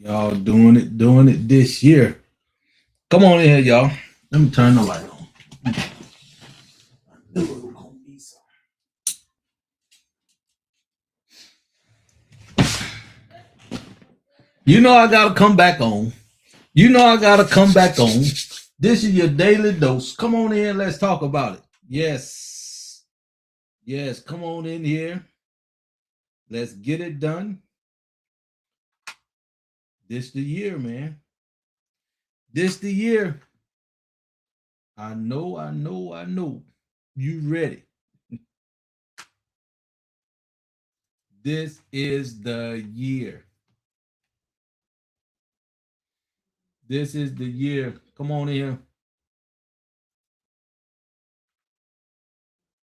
Y'all doing it this year. Come on in here, y'all. Let me turn the light on. You know I gotta come back on. You know I gotta come back on. This is your daily dose. Come on in, let's talk about it. Yes. Yes, come on in here. Let's get it done. This the year, man. This the year. I know. You ready? This is the year. This is the year. Come on in here.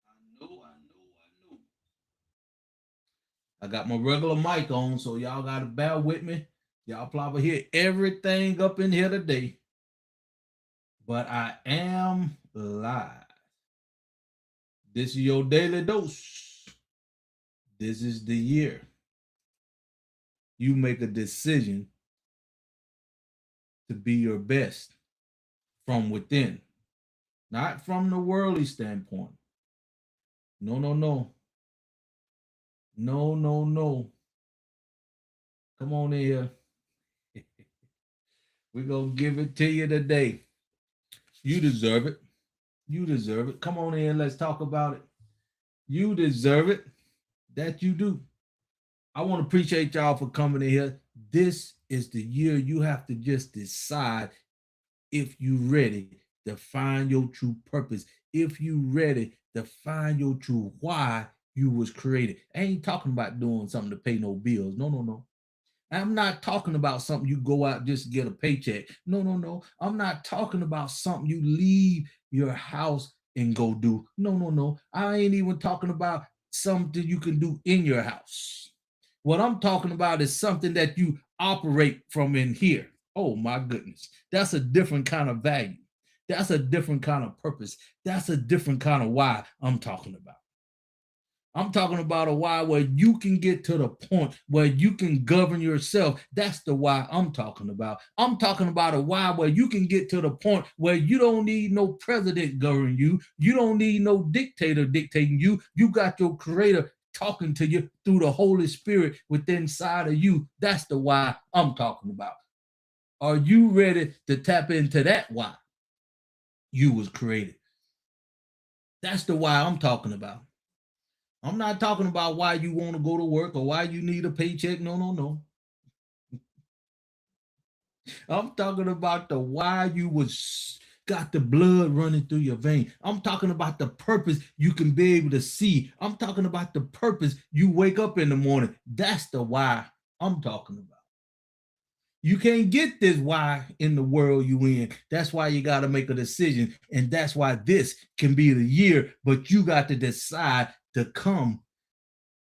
I know. I got my regular mic on, so y'all gotta bear with me. Y'all probably hear everything up in here today, but I am live. This is your daily dose. This is the year. You make a decision to be your best from within, not from the worldly standpoint. No, no, no. No, no, no. Come on in here. We're going to give it to you today. You deserve it. You deserve it. Come on in. Let's talk about it. You deserve it. That you do. I want to appreciate y'all for coming in here. This is the year you have to just decide if you ready to find your true purpose. If you ready to find your true why you was created. I ain't talking about doing something to pay no bills. No, no, no. I'm not talking about something you go out just to get a paycheck. No, no, no. I'm not talking about something you leave your house and go do. No, no, no. I ain't even talking about something you can do in your house. What I'm talking about is something that you operate from in here. Oh my goodness. That's a different kind of value. That's a different kind of purpose. That's a different kind of why I'm talking about. I'm talking about a why where you can get to the point where you can govern yourself. That's the why I'm talking about. I'm talking about a why where you can get to the point where you don't need no president governing you. You don't need no dictator dictating you. You got your creator talking to you through the Holy Spirit within inside of you. That's the why I'm talking about. Are you ready to tap into that why you was created? That's the why I'm talking about. I'm not talking about why you want to go to work or why you need a paycheck. No, no, no. I'm talking about the why you was got the blood running through your vein. I'm talking about the purpose you can be able to see. I'm talking about the purpose you wake up in the morning. That's the why I'm talking about. You can't get this why in the world you in. That's why you got to make a decision. And that's why this can be the year, but you got to decide to come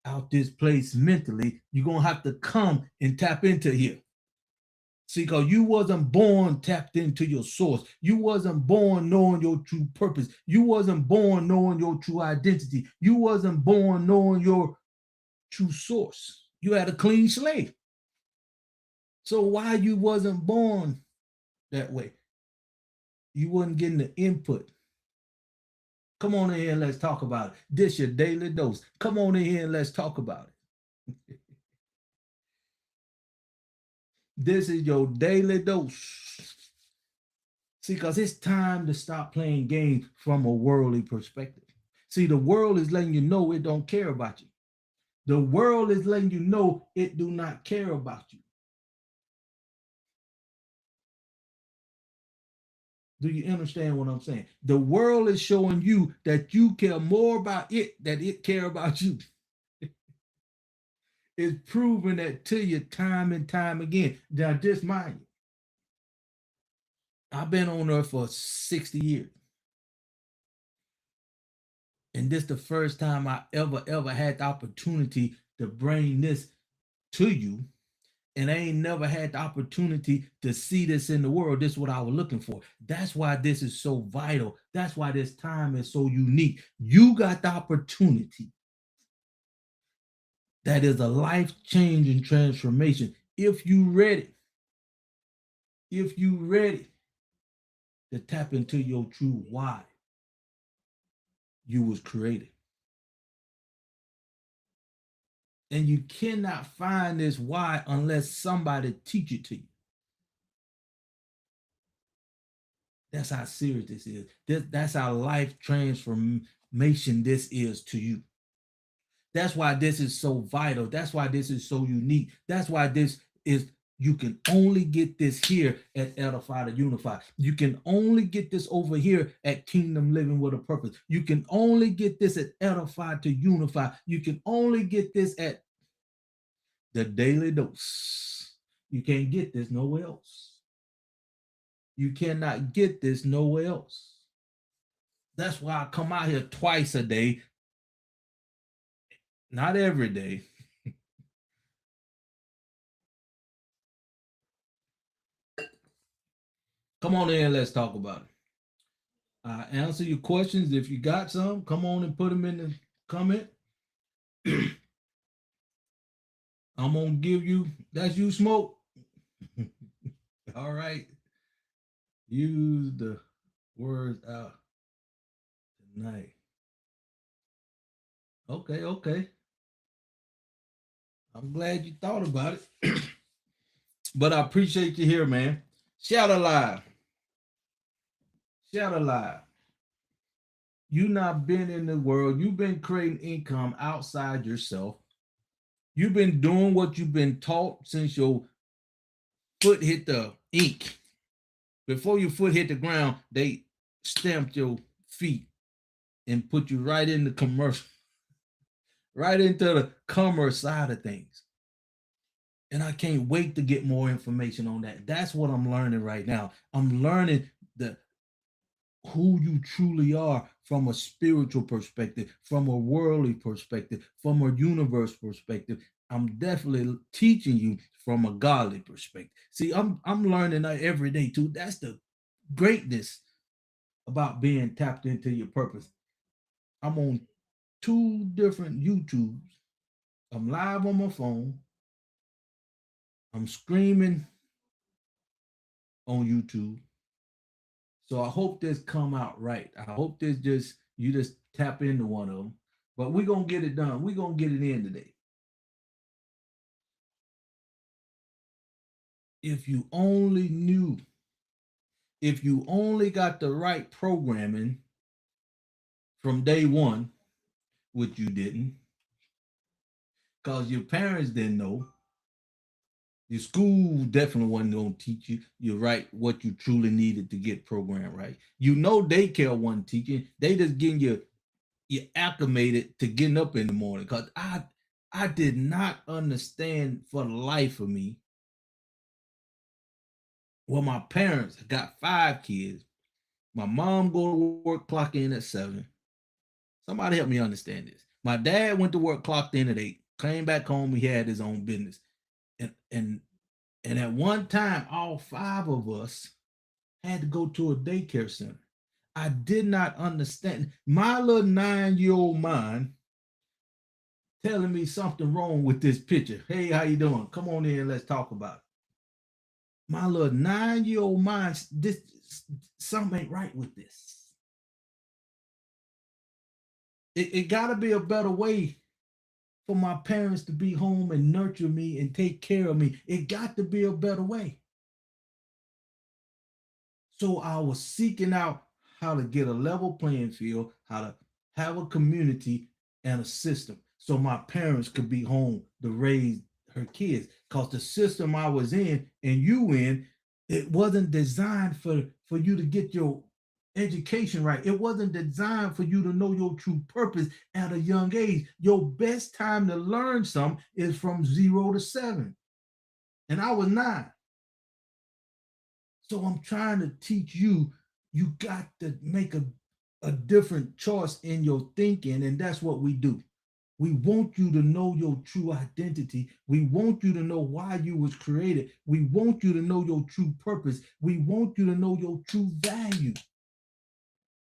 out this place mentally. You're going to have to come and tap into here. See, because you wasn't born tapped into your source. You wasn't born knowing your true purpose. You wasn't born knowing your true identity. You wasn't born knowing your true source. You had a clean slate. So why you wasn't born that way? You wasn't getting the input. Come on in here and let's talk about it. This your daily dose. Come on in here and let's talk about it. This is your daily dose. See, because it's time to stop playing games from a worldly perspective. See, the world is letting you know it don't care about you. The world is letting you know it do not care about you. Do you understand what I'm saying? The world is showing you that you care more about it than it care about you. It's proving that to you time and time again. Now, just mind you, I've been on earth for 60 years. And this the first time I ever had the opportunity to bring this to you. And I ain't never had the opportunity to see this in the world. This is what I was looking for. That's why this is so vital. That's why this time is so unique. You got the opportunity. That is a life-changing transformation. If you ready, if you ready to tap into your true why you was created. And you cannot find this why unless somebody teach it to you. That's how serious this is. That's how life transformation this is to you. That's why this is so vital. That's why this is so unique. That's why this is, you can only get this here at Edify to Unify. You can only get this over here at Kingdom Living with a Purpose. You can only get this at Edify to Unify. You can only get this at the Daily Dose. You can't get this nowhere else. You cannot get this nowhere else. That's why I come out here twice a day. Not every day. Come on in, let's talk about it. Answer your questions. If you got some, come on and put them in the comment. I'm gonna give you, that's you, Smoke. All right. Use the words out tonight. Okay. I'm glad you thought about it. But I appreciate you here, man. Shout alive. Shout alive. You not been in the world. You've been creating income outside yourself. You've been doing what you've been taught since your foot hit the ink. Before your foot hit the ground, they stamped your feet and put you right in the commercial, right into the commerce side of things. And I can't wait to get more information on that. That's what I'm learning right now. I'm learning the who you truly are from a spiritual perspective, from a worldly perspective, from a universe perspective. I'm definitely teaching you from a godly perspective. See, I'm learning that every day too. That's the greatness about being tapped into your purpose. I'm on 2 different YouTubes. I'm live on my phone. I'm screaming on YouTube. So I hope this come out right. I hope this just, you just tap into one of them. But we're gonna get it done. We're gonna get it in today. If you only knew, if you only got the right programming from day one, which you didn't, because your parents didn't know. Your school definitely wasn't going to teach you. You're right, what you truly needed to get programmed right. You know, daycare wasn't teaching. They just getting you acclimated to getting up in the morning. Because I did not understand for the life of me. Well, my parents got 5 kids. My mom go to work, clock in at 7. Somebody help me understand this. My dad went to work, clocked in at 8. Came back home, he had his own business. And at one time, all 5 of us had to go to a daycare center. I did not understand. My little 9-year-old mind telling me something wrong with this picture. Hey, how you doing? Come on in, let's talk about it. My little 9-year-old mind, this something ain't right with this. It got to be a better way for my parents to be home and nurture me and take care of me. It got to be a better way. So I was seeking out how to get a level playing field, how to have a community and a system so my parents could be home to raise her kids. Because the system I was in and you in, it wasn't designed for you to get your education right. It wasn't designed for you to know your true purpose at a young age. Your best time to learn something is from 0 to 7. And I was 9. So I'm trying to teach you, you got to make a different choice in your thinking. And that's what we do. We want you to know your true identity. We want you to know why you was created. We want you to know your true purpose. We want you to know your true value.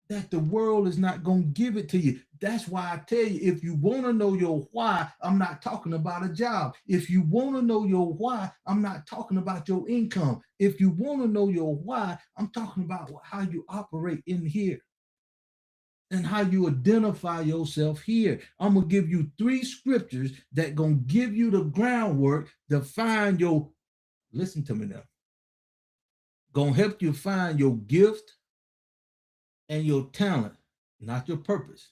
that the world is not going to give it to you. That's why I tell you, if you want to know your why, I'm not talking about a job. If you want to know your why, I'm not talking about your income. If you want to know your why, I'm talking about how you operate in here and how you identify yourself here. I'm going to give you 3 scriptures that going to give you the groundwork to find your, listen to me now, going to help you find your gift and your talent, not your purpose,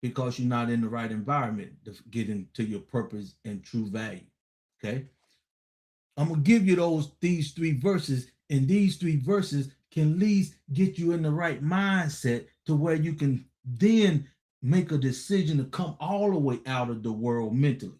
because you're not in the right environment to get into your purpose and true value. Okay. I'm going to give you these 3 verses, and these 3 verses can at least get you in the right mindset to where you can then make a decision to come all the way out of the world mentally.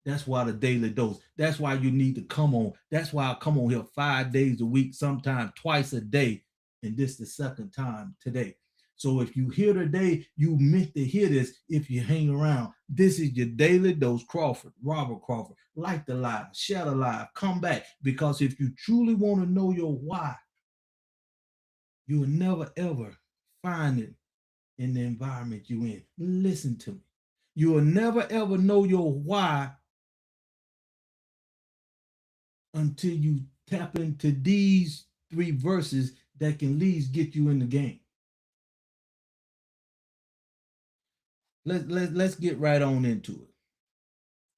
That's why the daily dose. That's why you need to come on. That's why I come on here 5 days a week, sometimes twice a day. And this the second time today. So if you hear today, you meant to hear this if you hang around. This is your daily dose, Crawford, Robert Crawford. Like the live, share the live, come back. Because if you truly want to know your why, you will never ever find it in the environment you're in. Listen to me. You will never ever know your why until you tap into these 3 verses that can at least get you in the game. Let's get right on into it.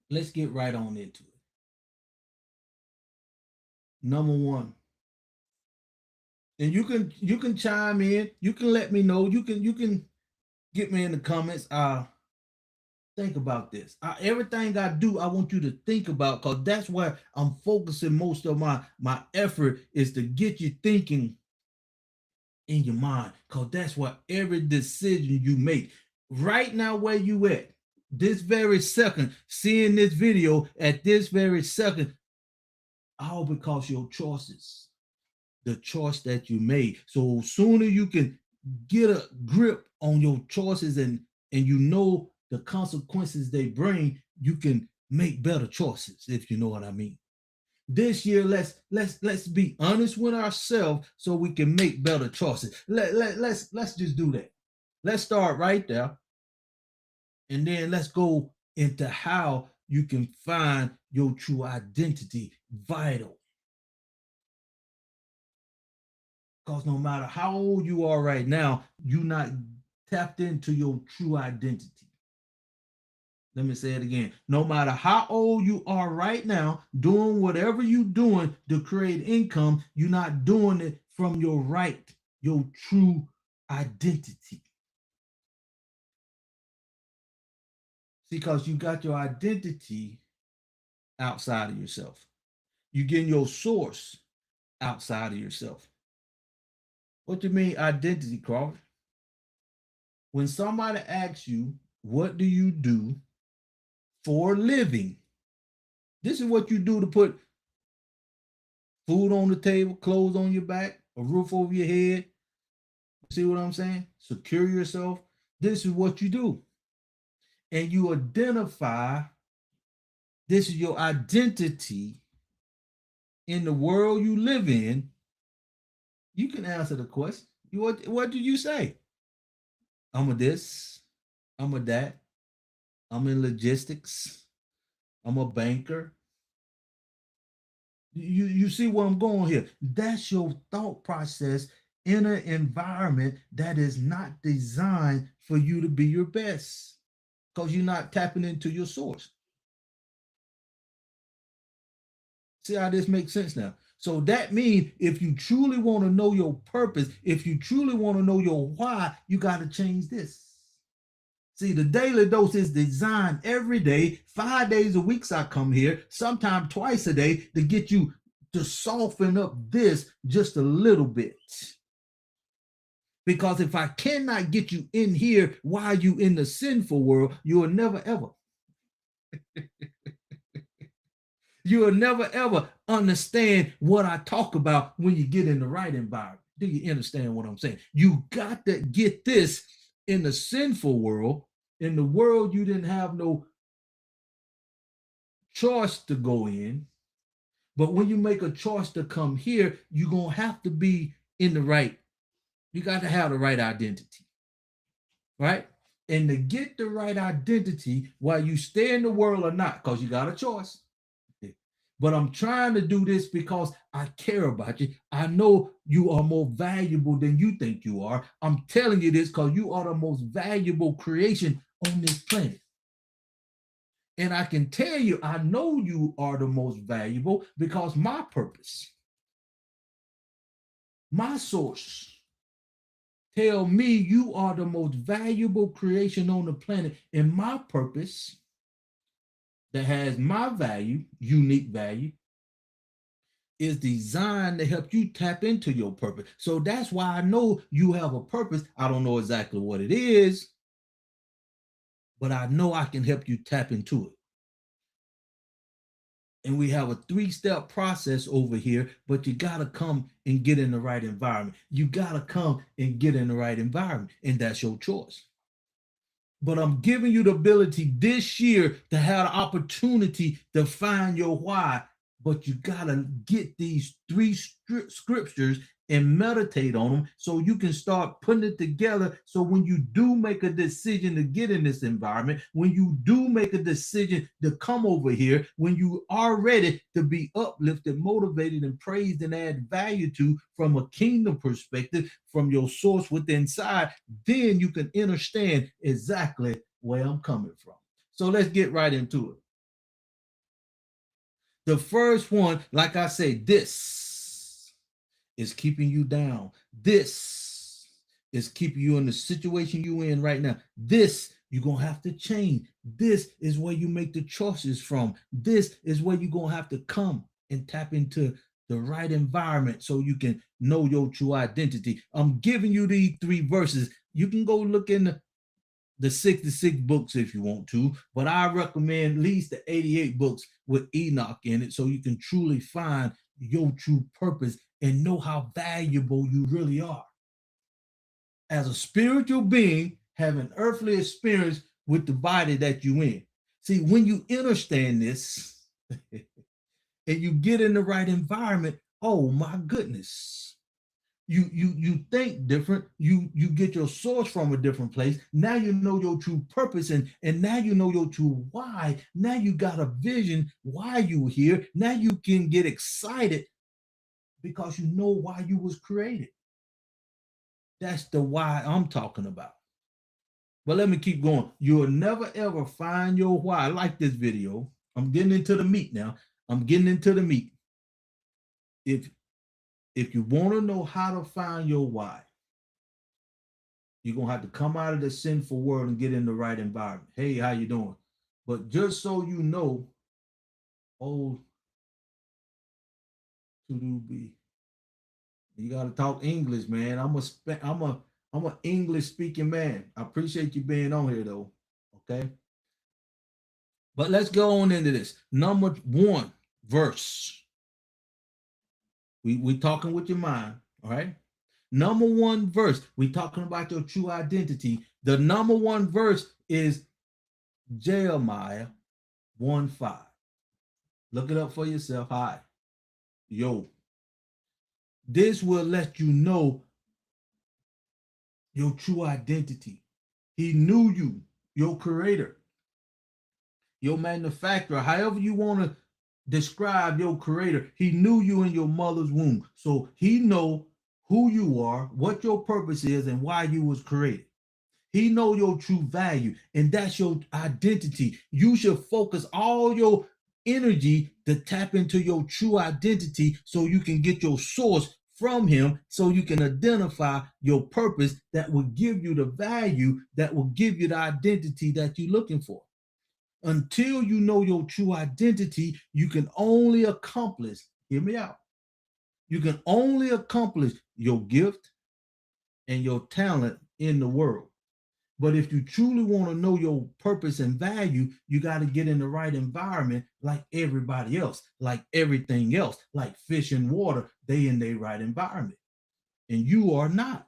Let's get right on into it. Number 1. And you can chime in, you can let me know, you can get me in the comments. Think about this. Everything I do, I want you to think about, because that's where I'm focusing most of my effort, is to get you thinking in your mind, because that's what every decision you make right now, where you at this very second, seeing this video at this very second, all because your choices, the choice that you made. So sooner you can get a grip on your choices and you know the consequences they bring, you can make better choices, if you know what I mean. This year, let's be honest with ourselves so we can make better choices. Let's just do that. Let's start right there, and then let's go into how you can find your true identity. Vital. Because no matter how old you are right now, you're not tapped into your true identity. Let me say it again. No matter how old you are right now, doing whatever you're doing to create income, you're not doing it from your right, your true identity. Because you got your identity outside of yourself. You getting your source outside of yourself. What do you mean identity, Crawford? When somebody asks you, what do you do for a living? This is what you do to put food on the table, clothes on your back, a roof over your head. See what I'm saying? Secure yourself. This is what you do. And you identify, this is your identity in the world you live in. You can answer the question. What do you say? I'm a this, I'm a that, I'm in logistics, I'm a banker. You see where I'm going here? That's your thought process in an environment that is not designed for you to be your best, because you're not tapping into your source. See how this makes sense now? So that means if you truly want to know your purpose, if you truly want to know your why, you got to change this. See, the daily dose is designed every day, 5 days a week. I come here, sometimes twice a day, to get you to soften up this just a little bit. Because if I cannot get you in here while you in the sinful world, you will never ever. You will never ever understand what I talk about when you get in the right environment. Do you understand what I'm saying? You got to get this in the sinful world. In the world you didn't have no choice to go in. But when you make a choice to come here, you're going to have to be in the right. You got to have the right identity, right? And to get the right identity while you stay in the world or not, because you got a choice. But I'm trying to do this because I care about you. I know you are more valuable than you think you are. I'm telling you this because you are the most valuable creation on this planet. And I can tell you, I know you are the most valuable because my purpose, my source, tell me you are the most valuable creation on the planet. And my purpose that has my value, unique value, is designed to help you tap into your purpose. So that's why I know you have a purpose. I don't know exactly what it is, but I know I can help you tap into it. And we have a 3-step process over here, but you got to come and get in the right environment. You got to come and get in the right environment, and that's your choice. But I'm giving you the ability this year to have the opportunity to find your why. But you got to get these 3 scriptures and meditate on them so you can start putting it together. So when you do make a decision to get in this environment, when you do make a decision to come over here, when you are ready to be uplifted, motivated, and praised and add value to from a kingdom perspective, from your source within inside, then you can understand exactly where I'm coming from. So let's get right into it. The first one, like I say, this is keeping you down. This is keeping you in the situation you're in right now. This you're going to have to change. This is where you make the choices from. This is where you're going to have to come and tap into the right environment so you can know your true identity. I'm giving you these 3 verses. You can go look in the 66 books if you want to, but I recommend at least the 88 books with Enoch in it so you can truly find your true purpose and know how valuable you really are. As a spiritual being, having earthly experience with the body that you in. See, when you understand this and you get in the right environment, oh my goodness. You think different, you get your source from a different place. Now you know your true purpose, and now you know your true why. Now you got a vision why you were here. Now you can get excited because you know why you was created. That's the why I'm talking about. But let me keep going. You'll never ever find your why. I like this video. I'm getting into the meat now. I'm getting into the meat. If you want to know how to find your why, you're going to have to come out of the sinful world and get in the right environment. Hey, how you doing? But just so you know, old to be, you got to talk English, man. I'm an English speaking man. I appreciate you being on here though. Okay. But let's go on into this. Number 1 verse. We talking with your mind, all right? Number 1 verse. We talking about your true identity. The number 1 verse is Jeremiah 1:5. Look it up for yourself. Hi. Yo. This will let you know your true identity. He knew you, your creator, your manufacturer, however you want to describe your creator. He knew you in your mother's womb. So he know who you are, what your purpose is, and why you was created. He know your true value, and that's your identity. You should focus all your energy to tap into your true identity so you can get your source from him, so you can identify your purpose that will give you the value, that will give you the identity that you're looking for. Until you know your true identity, you can only accomplish, hear me out, you can only accomplish your gift and your talent in the world. But if you truly want to know your purpose and value, you got to get in the right environment like everybody else, like everything else, like fish and water, they in their right environment. And you are not.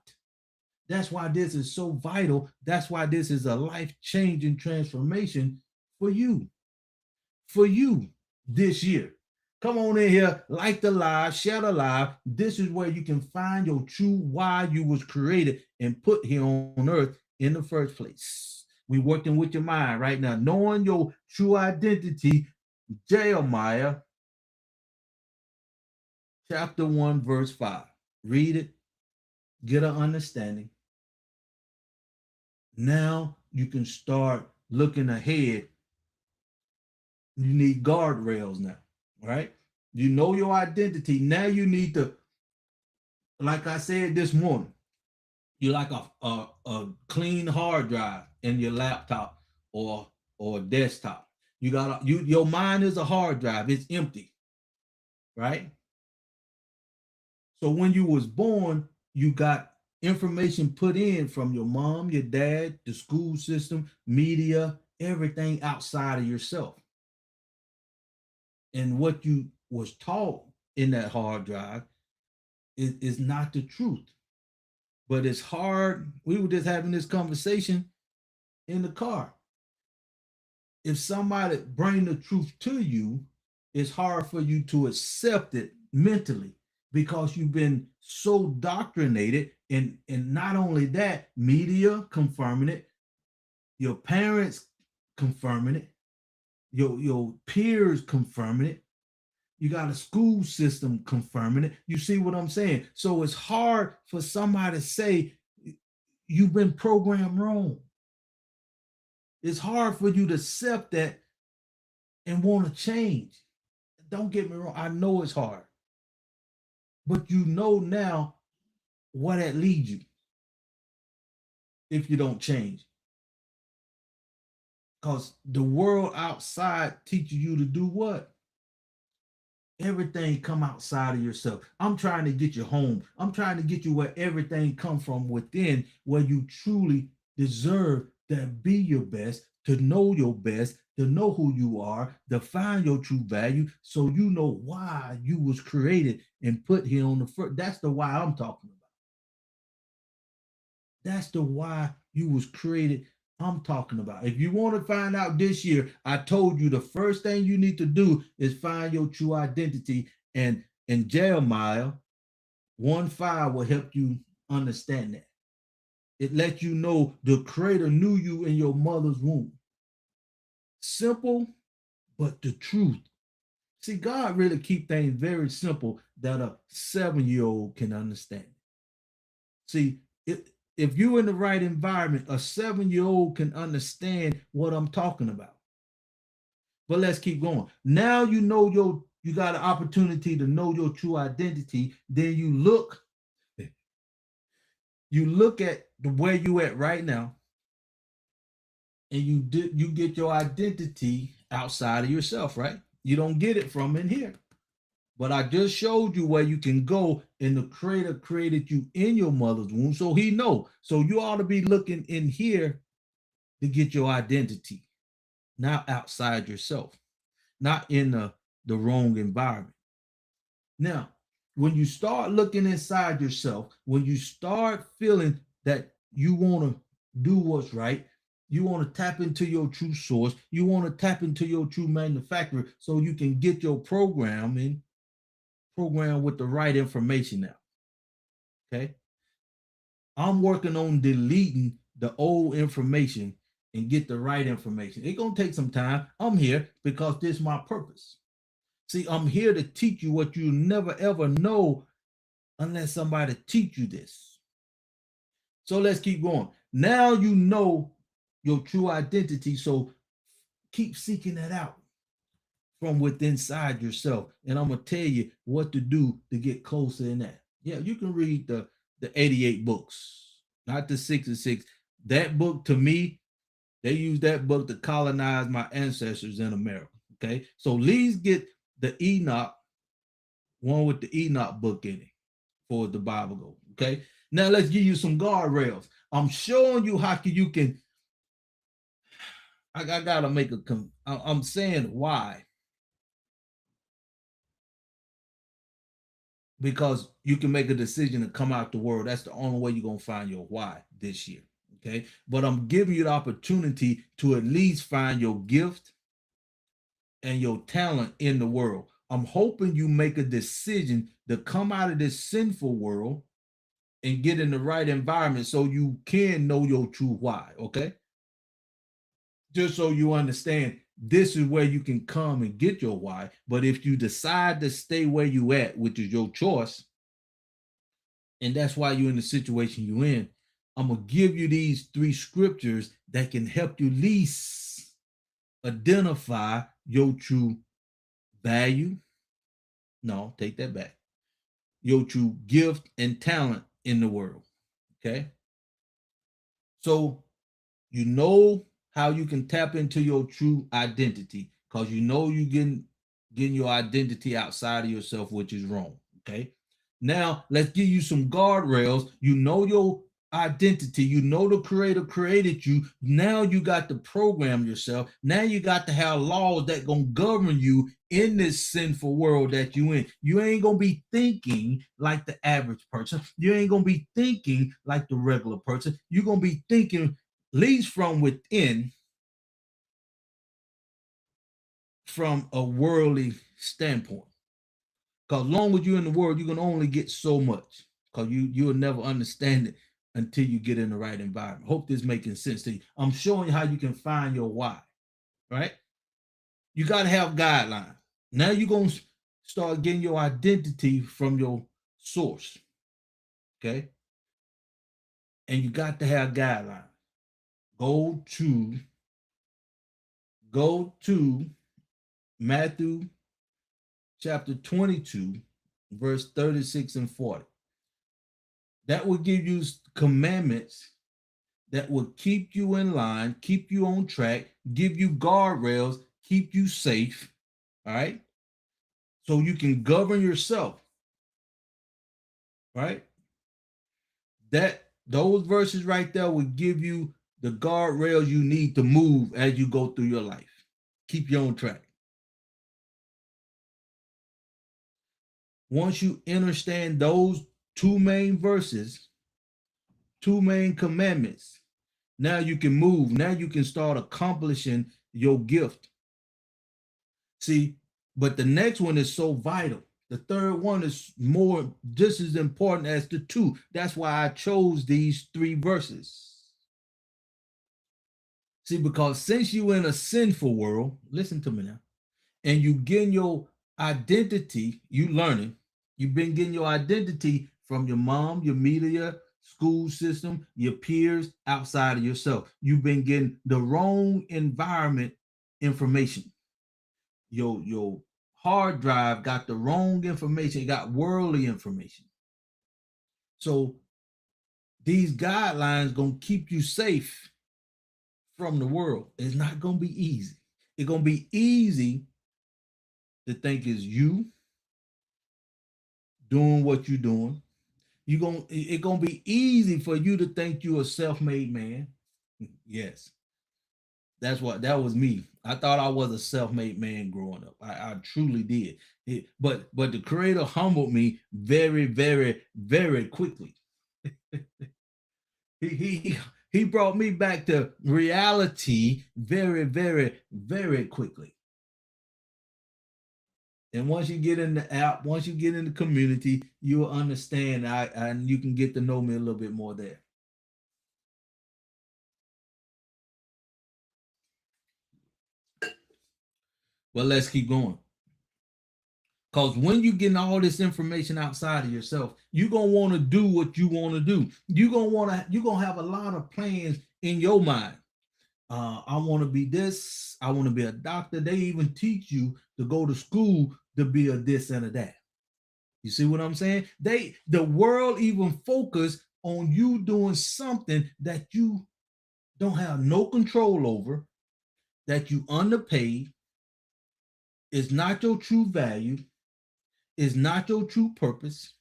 That's why this is so vital. That's why this is a life-changing transformation for you this year. Come on in here, like the live, share the live. This is where you can find your true why you was created and put here on earth in the first place. We working with your mind right now, knowing your true identity. Jeremiah chapter 1, verse 5. Read it, get an understanding. Now you can start looking ahead. You need guardrails now, right? You know your identity. Now you need to, like I said this morning, you like a clean hard drive in your laptop or desktop. You got your mind is a hard drive. It's empty, right? So when you was born, you got information put in from your mom, your dad, the school system, media, everything outside of yourself. And what you was taught in that hard drive is not the truth. But it's hard. We were just having this conversation in the car. If somebody bring the truth to you, it's hard for you to accept it mentally because you've been so doctrinated, and not only that, media confirming it, your parents confirming it, your peers confirming it, you got a school system confirming it. You see what I'm saying? So it's hard for somebody to say you've been programmed wrong. It's hard for you to accept that and want to change. Don't get me wrong. I know it's hard. But you know now what that leads you if you don't change. Because the world outside teaches you to do what? Everything come outside of yourself. I'm trying to get you home. I'm trying to get you where everything come from within, where you truly deserve to be your best, to know your best, to know who you are, to find your true value, so you know why you was created and put here on the first. That's the why I'm talking about. That's the why you was created. I'm talking about. If you want to find out this year, I told you the first thing you need to do is find your true identity. And Jeremiah 1:5 will help you understand that. It lets you know the creator knew you in your mother's womb. Simple, but the truth. See, God really keep things very simple that a 7-year-old can understand. See, if you're in the right environment, a 7-year-old can understand what I'm talking about. But let's keep going. Now you know you got an opportunity to know your true identity. Then you look at the where you at right now, and you get your identity outside of yourself, right? You don't get it from in here. But I just showed you where you can go, and the creator created you in your mother's womb, so he know. So you ought to be looking in here to get your identity, not outside yourself, not in the wrong environment. Now, when you start looking inside yourself, when you start feeling that you want to do what's right, you want to tap into your true source, you want to tap into your true manufacturer, so you can get your program with the right information now. Okay. I'm working on deleting the old information and get the right information. It's going to take some time. I'm here because this is my purpose. See, I'm here to teach you what you never ever know unless somebody teach you this. So let's keep going. Now you know your true identity, so keep seeking that out from within inside yourself. And I'm going to tell you what to do to get closer in that. Yeah, you can read the 88 books, not the 66. That book, to me, they use that book to colonize my ancestors in America. Okay. So please get the Enoch, one with the Enoch book in it for the Bible go. Okay. Now let's give you some guardrails. I'm showing you how you can. I gotta make I'm saying why. Because you can make a decision to come out the world. That's the only way you're going to find your why this year. Okay. But I'm giving you the opportunity to at least find your gift and your talent in the world. I'm hoping you make a decision to come out of this sinful world and get in the right environment so you can know your true why. Okay. Just so you understand, this is where you can come and get your why. But if you decide to stay where you at, which is your choice, and that's why you're in the situation you're in, I'm gonna give you these 3 scriptures that can help you at least identify your true value. No, take that back. Your true gift and talent in the world. Okay. So you know how you can tap into your true identity because you know you getting your identity outside of yourself, which is wrong. Okay. Now let's give you some guardrails. You know your identity. You know the creator created you. Now you got to program yourself. Now you got to have laws that gonna govern you in this sinful world that you in. You ain't gonna be thinking like the average person. You ain't gonna be thinking like the regular person. You're gonna be thinking leads from within, from a worldly standpoint. Because long as you're in the world, you can only get so much. Because you'll never understand it until you get in the right environment. Hope this making sense to you. I'm showing you how you can find your why. Right? You got to have guidelines. Now you're gonna start getting your identity from your source. Okay. And you got to have guidelines. Go to Matthew chapter 22, verse 36 and 40. That will give you commandments that will keep you in line, keep you on track, give you guardrails, keep you safe. All right. So you can govern yourself. Right. Those verses right there will give you the guardrails you need to move as you go through your life. Keep you on track. Once you understand those 2 main verses, 2 main commandments, now you can move. Now you can start accomplishing your gift. See, but the next one is so vital. The third one is more just as important as the 2. That's why I chose these 3 verses. See, because since you in a sinful world, listen to me now, and you getting your identity, you learning, you've been getting your identity from your mom, your media, school system, your peers, outside of yourself. You've been getting the wrong environment information. Your hard drive got the wrong information, it got worldly information. So these guidelines gonna keep you safe from the world. It's not gonna be easy. It's gonna be easy to think is you doing what you're doing. It's gonna be easy for you to think you're a self-made man. Yes, that was me. I thought I was a self-made man growing up. I truly did. But the creator humbled me very, very, very quickly. he he brought me back to reality very, very, very quickly. And once you get in the app, once you get in the community, you will understand. And you can get to know me a little bit more there. But let's keep going. Because when you getting all this information outside of yourself, you're gonna want to do what you want to do. You're gonna have a lot of plans in your mind. I want to be this, I want to be a doctor. They even teach you to go to school to be a this and a that. You see what I'm saying? The world even focus on you doing something that you don't have no control over, that you underpaid, is not your true value, is not your true purpose,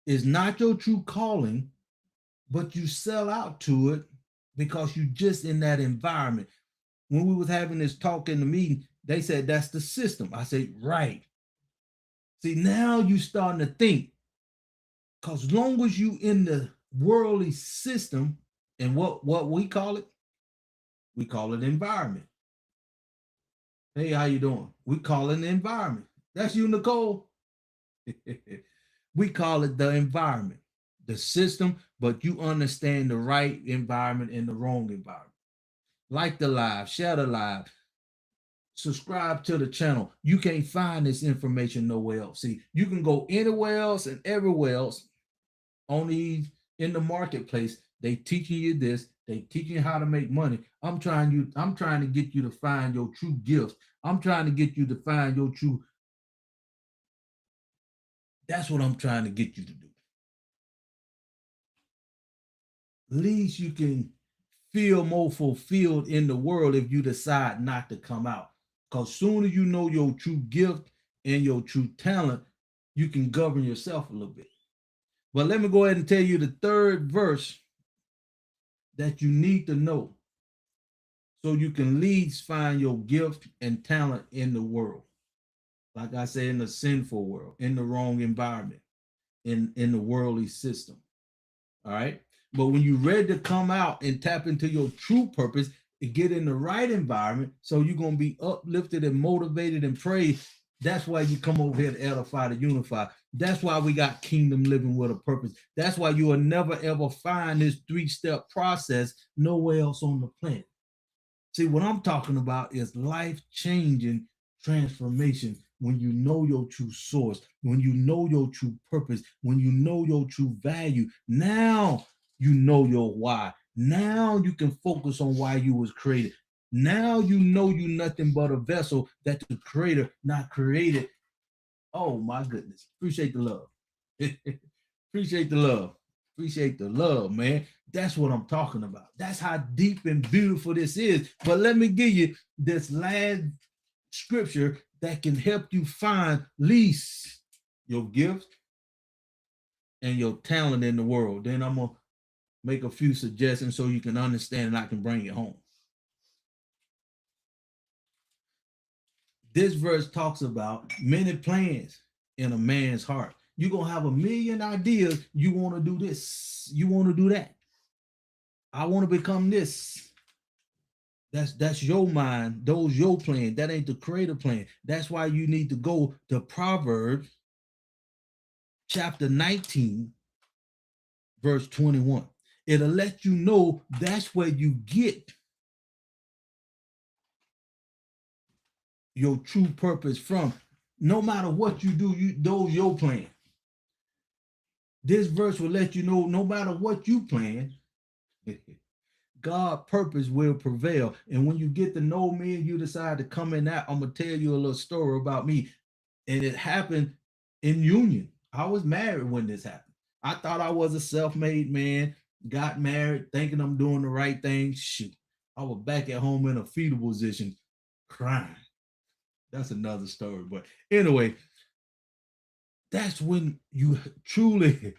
is not your true calling, but you sell out to it because you just in that environment. When we was having this talk in the meeting, they said that's the system. I said, right. See, now you starting to think, because long as you in the worldly system, and what we call it environment. Hey, how you doing? We call it an environment. That's you, Nicole. We call it the environment, the system, but you understand the right environment and the wrong environment. Like the live, share the live, subscribe to the channel. You can't find this information nowhere else. See, you can go anywhere else and everywhere else on these in the marketplace. They teaching you this, they teaching you how to make money. I'm trying to get you to find your true gifts. I'm trying to get you to find your true. That's what I'm trying to get you to do. At least you can feel more fulfilled in the world if you decide not to come out. Because sooner you know your true gift and your true talent, you can govern yourself a little bit. But let me go ahead and tell you the third verse that you need to know so you can least find your gift and talent in the world. Like I said, in the sinful world, in the wrong environment, in the worldly system. All right. But when you're ready to come out and tap into your true purpose and get in the right environment, so you're going to be uplifted and motivated and praised. That's why you come over here to edify, to unify. That's why we got Kingdom Living with a Purpose. That's why you will never ever find this 3-step process nowhere else on the planet. See, what I'm talking about is life-changing transformation when you know your true source, when you know your true purpose, when you know your true value. Now you know your why. Now you can focus on why you was created. Now you know you nothing but a vessel that the creator not created. Oh my goodness. Appreciate the love. Appreciate the love. Appreciate the love, man. That's what I'm talking about. That's how deep and beautiful this is. But let me give you this last scripture that can help you find least your gift and your talent in the world. Then I'm going to make a few suggestions so you can understand and I can bring it home. This verse talks about many plans in a man's heart. You're going to have a million ideas. You want to do this. You want to do that. I want to become this. That's your mind. Those your plan. That ain't the creator plan. That's why you need to go to Proverbs chapter 19, verse 21. It'll let you know that's where you get your true purpose from. No matter what you do, those your plan. This verse will let you know no matter what you plan, God's purpose will prevail. And when you get to know me and you decide to come in that, I'm going to tell you a little story about me. And it happened in Union. I was married when this happened. I thought I was a self-made man, got married, thinking I'm doing the right thing. Shoot, I was back at home in a fetal position, crying. That's another story. But anyway, that's when you truly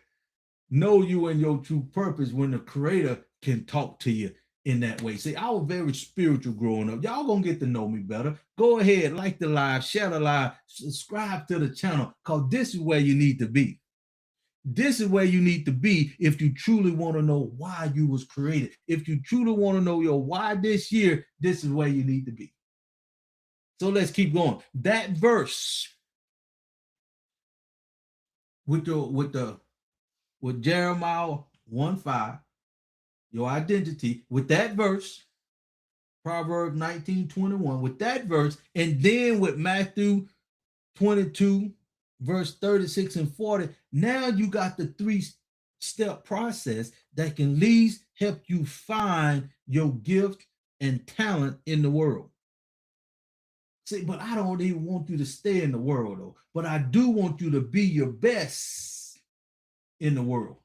know you and your true purpose, when the creator can talk to you in that way. See, I was very spiritual growing up. Y'all gonna get to know me better. Go ahead, like the live, share the live, subscribe to the channel, because this is where you need to be. This is where you need to be if you truly want to know why you was created. If you truly want to know your why this year, this is where you need to be. So let's keep going. That verse with Jeremiah 1:5, your identity, with that verse, Proverbs 19:21, with that verse, and then with Matthew 22, verse 36 and 40, now you got the 3-step process that can least help you find your gift and talent in the world. See, but I don't even want you to stay in the world, though. But I do want you to be your best in the world.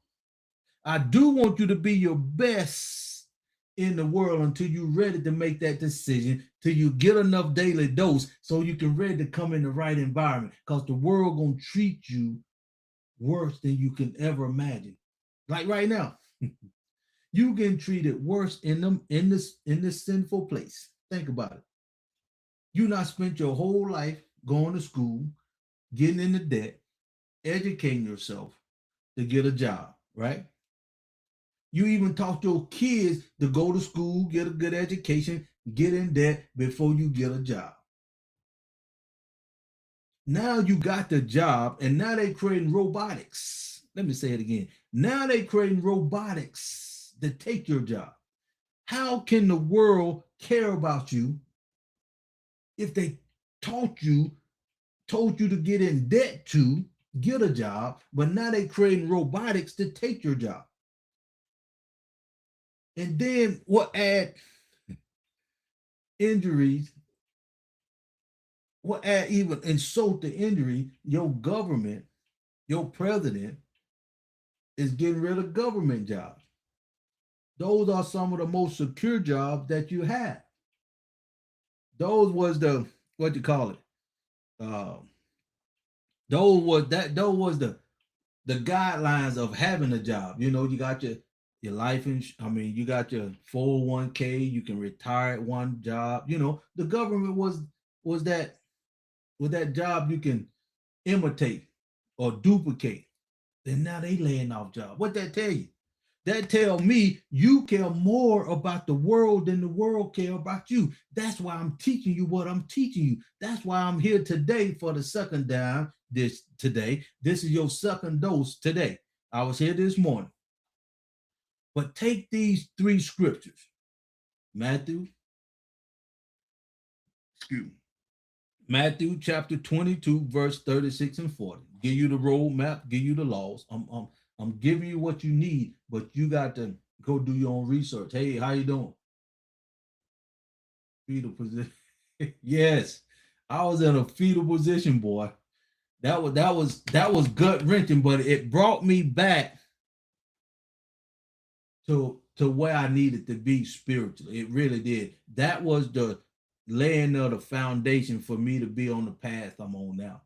I do want you to be your best in the world until you're ready to make that decision, till you get enough daily dose so you can ready to come in the right environment, because the world gonna treat you worse than you can ever imagine. Like right now, you getting treated worse in this sinful place. Think about it. You not spent your whole life going to school, getting into debt, educating yourself to get a job, right? You even taught your kids to go to school, get a good education, get in debt before you get a job. Now you got the job, and now they creating robotics. Let me say it again. Now they creating robotics that take your job. How can the world care about you if they taught you, told you to get in debt to get a job, but now they creating robotics to take your job? And then what add injuries, what add even insult to injury, your government, your president is getting rid of government jobs. Those are some of the most secure jobs that you have. Those was the what you call it. Uh, those was the guidelines of having a job. You know, you got your life insurance. I mean, you got your 401k. You can retire at one job. You know, the government was that job you can imitate or duplicate. And now they laying off jobs. What that tell you? That tell me you care more about the world than the world care about you. That's why I'm teaching you what I'm teaching you. That's why I'm here today for the second down this today. This is your second dose today. I was here this morning. But take these three scriptures. Matthew, excuse me. Matthew chapter 22, verse 36 and 40. Give you the roadmap, give you the laws. I'm giving you what you need, but you got to go do your own research. Hey, how you doing? Fetal position. Yes, I was in a fetal position, boy. That was gut wrenching, but it brought me back to where I needed to be spiritually. It really did. That was the laying of the foundation for me to be on the path I'm on now.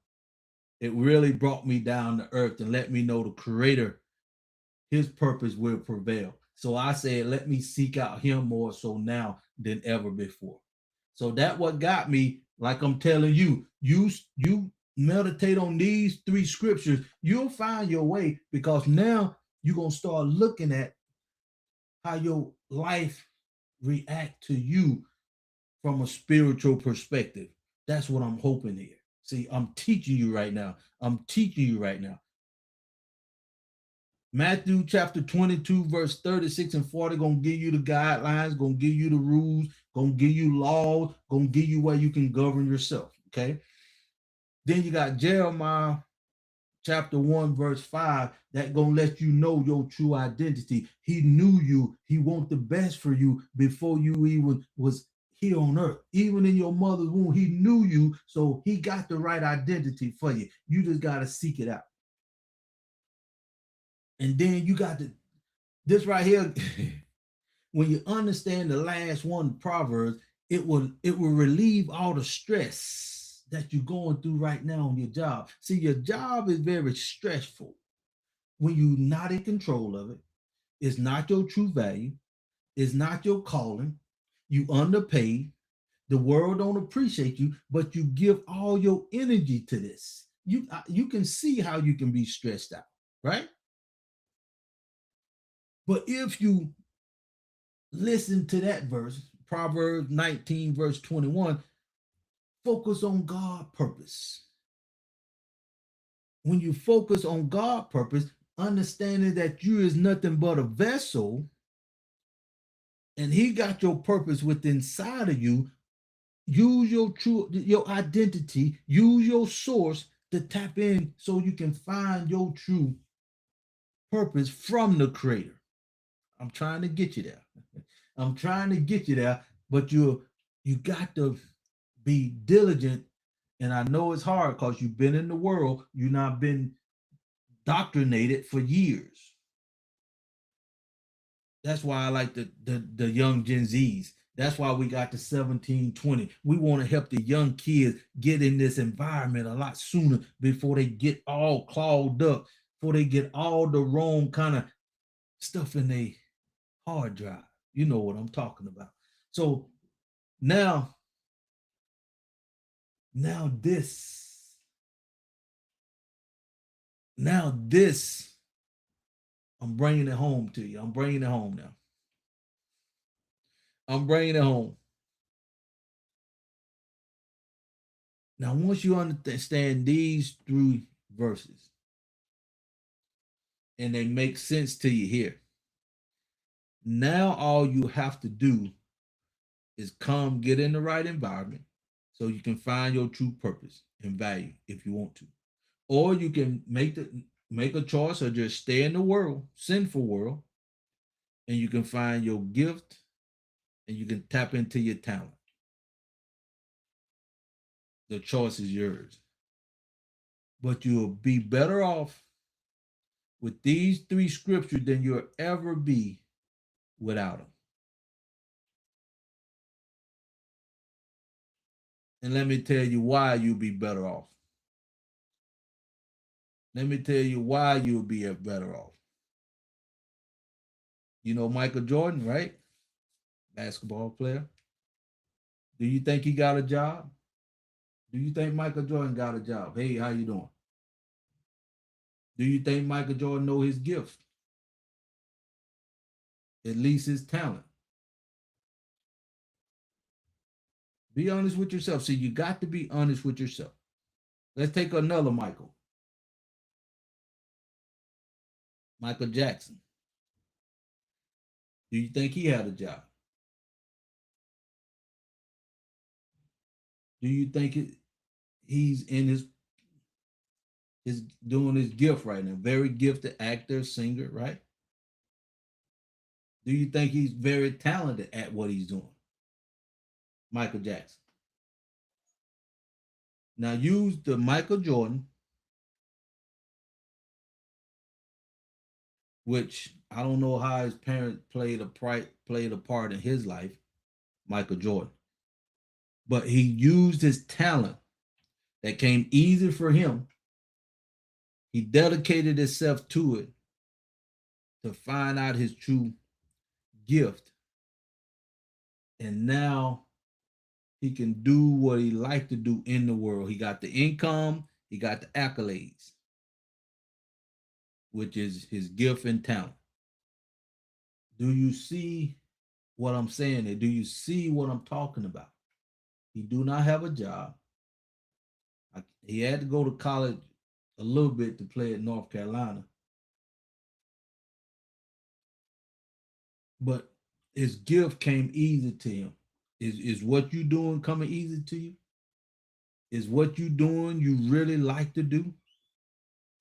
It really brought me down to earth and let me know the creator, his purpose will prevail. So I said, let me seek out him more so now than ever before. So that what got me, like I'm telling you, you meditate on these three scriptures, you'll find your way because now you're gonna start looking at how your life react to you from a spiritual perspective. That's what I'm hoping here. See, I'm teaching you right now. I'm teaching you right now. Matthew chapter 22, verse 36 and 40, gonna give you the guidelines, gonna give you the rules, gonna give you laws, gonna give you where you can govern yourself. Okay. Then you got Jeremiah chapter 1, verse 5, that gonna let you know your true identity. He knew you, he want the best for you before you even was here on earth. Even in your mother's womb, he knew you, so he got the right identity for you. You just gotta seek it out. And then you got this right here. When you understand the last one, Proverbs, it will relieve all the stress that you're going through right now on your job. See, your job is very stressful when you're not in control of it. It's not your true value. It's not your calling. You underpaid. The world don't appreciate you, but you give all your energy to this. You can see how you can be stressed out, right? But if you listen to that verse, Proverbs 19, verse 21, focus on God's purpose. When you focus on God's purpose, understanding that you is nothing but a vessel, and He got your purpose within inside of you, use your identity, use your source to tap in so you can find your true purpose from the Creator. I'm trying to get you there. I'm trying to get you there, but you got to be diligent. And I know it's hard because you've been in the world, you've not been doctrinated for years. That's why I like the young Gen Zs. That's why we got the 1720. We want to help the young kids get in this environment a lot sooner before they get all clogged up, before they get all the wrong kind of stuff in their hard drive. You know what I'm talking about. So now, now this, now this, I'm bringing it home to you. I'm bringing it home now. I'm bringing it home. Now, once you understand these 3 verses and they make sense to you here, now all you have to do is come get in the right environment so you can find your true purpose and value if you want to. Or you can make a choice or just stay in the world, sinful world, and you can find your gift and you can tap into your talent. The choice is yours. But you'll be better off with these 3 scriptures than you'll ever be without them. And let me tell you why you'll be better off. Let me tell you why you'll be better off. You know Michael Jordan, right? Basketball player. Do you think he got a job? Do you think Michael Jordan got a job? Hey, how you doing? Do you think Michael Jordan know his gift? At least his talent. Be honest with yourself. See, you got to be honest with yourself. Let's take another Michael. Michael Jackson. Do you think he had a job? Do you think he's in his doing his gift right now? Very gifted actor, singer, right? Do you think he's very talented at what he's doing? Michael Jackson. Now use the Michael Jordan, which I don't know how his parents played a part in his life, Michael Jordan. But he used his talent that came easy for him. He dedicated himself to it to find out his true gift. And now he can do what he liked to do in the world. He got the income, he got the accolades, which is his gift and talent. Do you see what I'm saying there? Do you see what I'm talking about? He do not have a job. He had to go to college a little bit to play at North Carolina. But his gift came easy to him. Is what you doing coming easy to you? Is what you doing you really like to do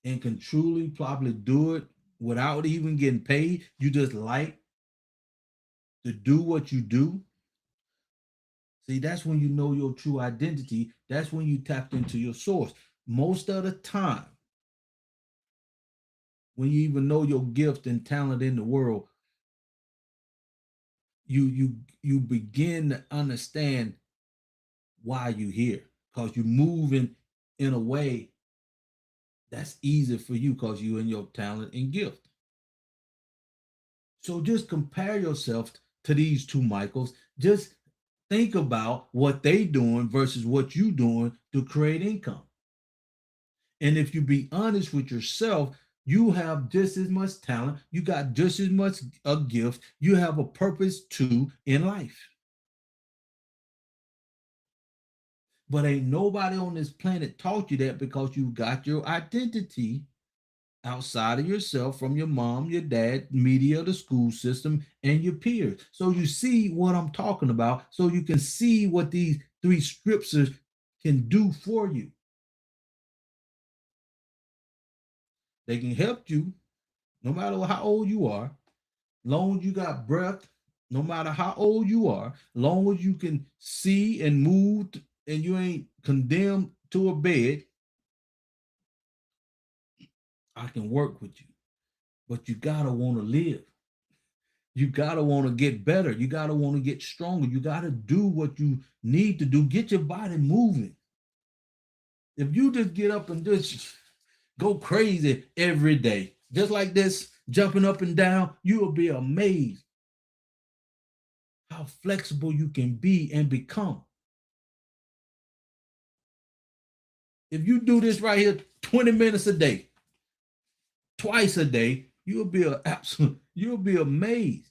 and can truly probably do it without even getting paid? You just like to do what you do. See, that's when you know your true identity. That's when you tapped into your source. Most of the time, when you even know your gift and talent in the world, you begin to understand why you're here, because you're moving in a way that's easy for you because you're in your talent and gift. So just compare yourself to these 2 Michaels. Just think about what they doing versus what you doing to create income. And if you be honest with yourself, you have just as much talent, you got just as much a gift, you have a purpose too in life. But ain't nobody on this planet taught you that, because you got your identity outside of yourself from your mom, your dad, media, the school system, and your peers. So you see what I'm talking about, so you can see what these 3 scriptures can do for you. They can help you no matter how old you are, long as you got breath, no matter how old you are, long as you can see and move and you ain't condemned to a bed, I can work with you. But you gotta want to live. You gotta want to get better. You gotta want to get stronger. You gotta do what you need to do. Get your body moving. If you just get up and just go crazy every day, just like this, jumping up and down, you will be amazed how flexible you can be and become. If you do this right here 20 minutes a day, twice a day, you'll be amazed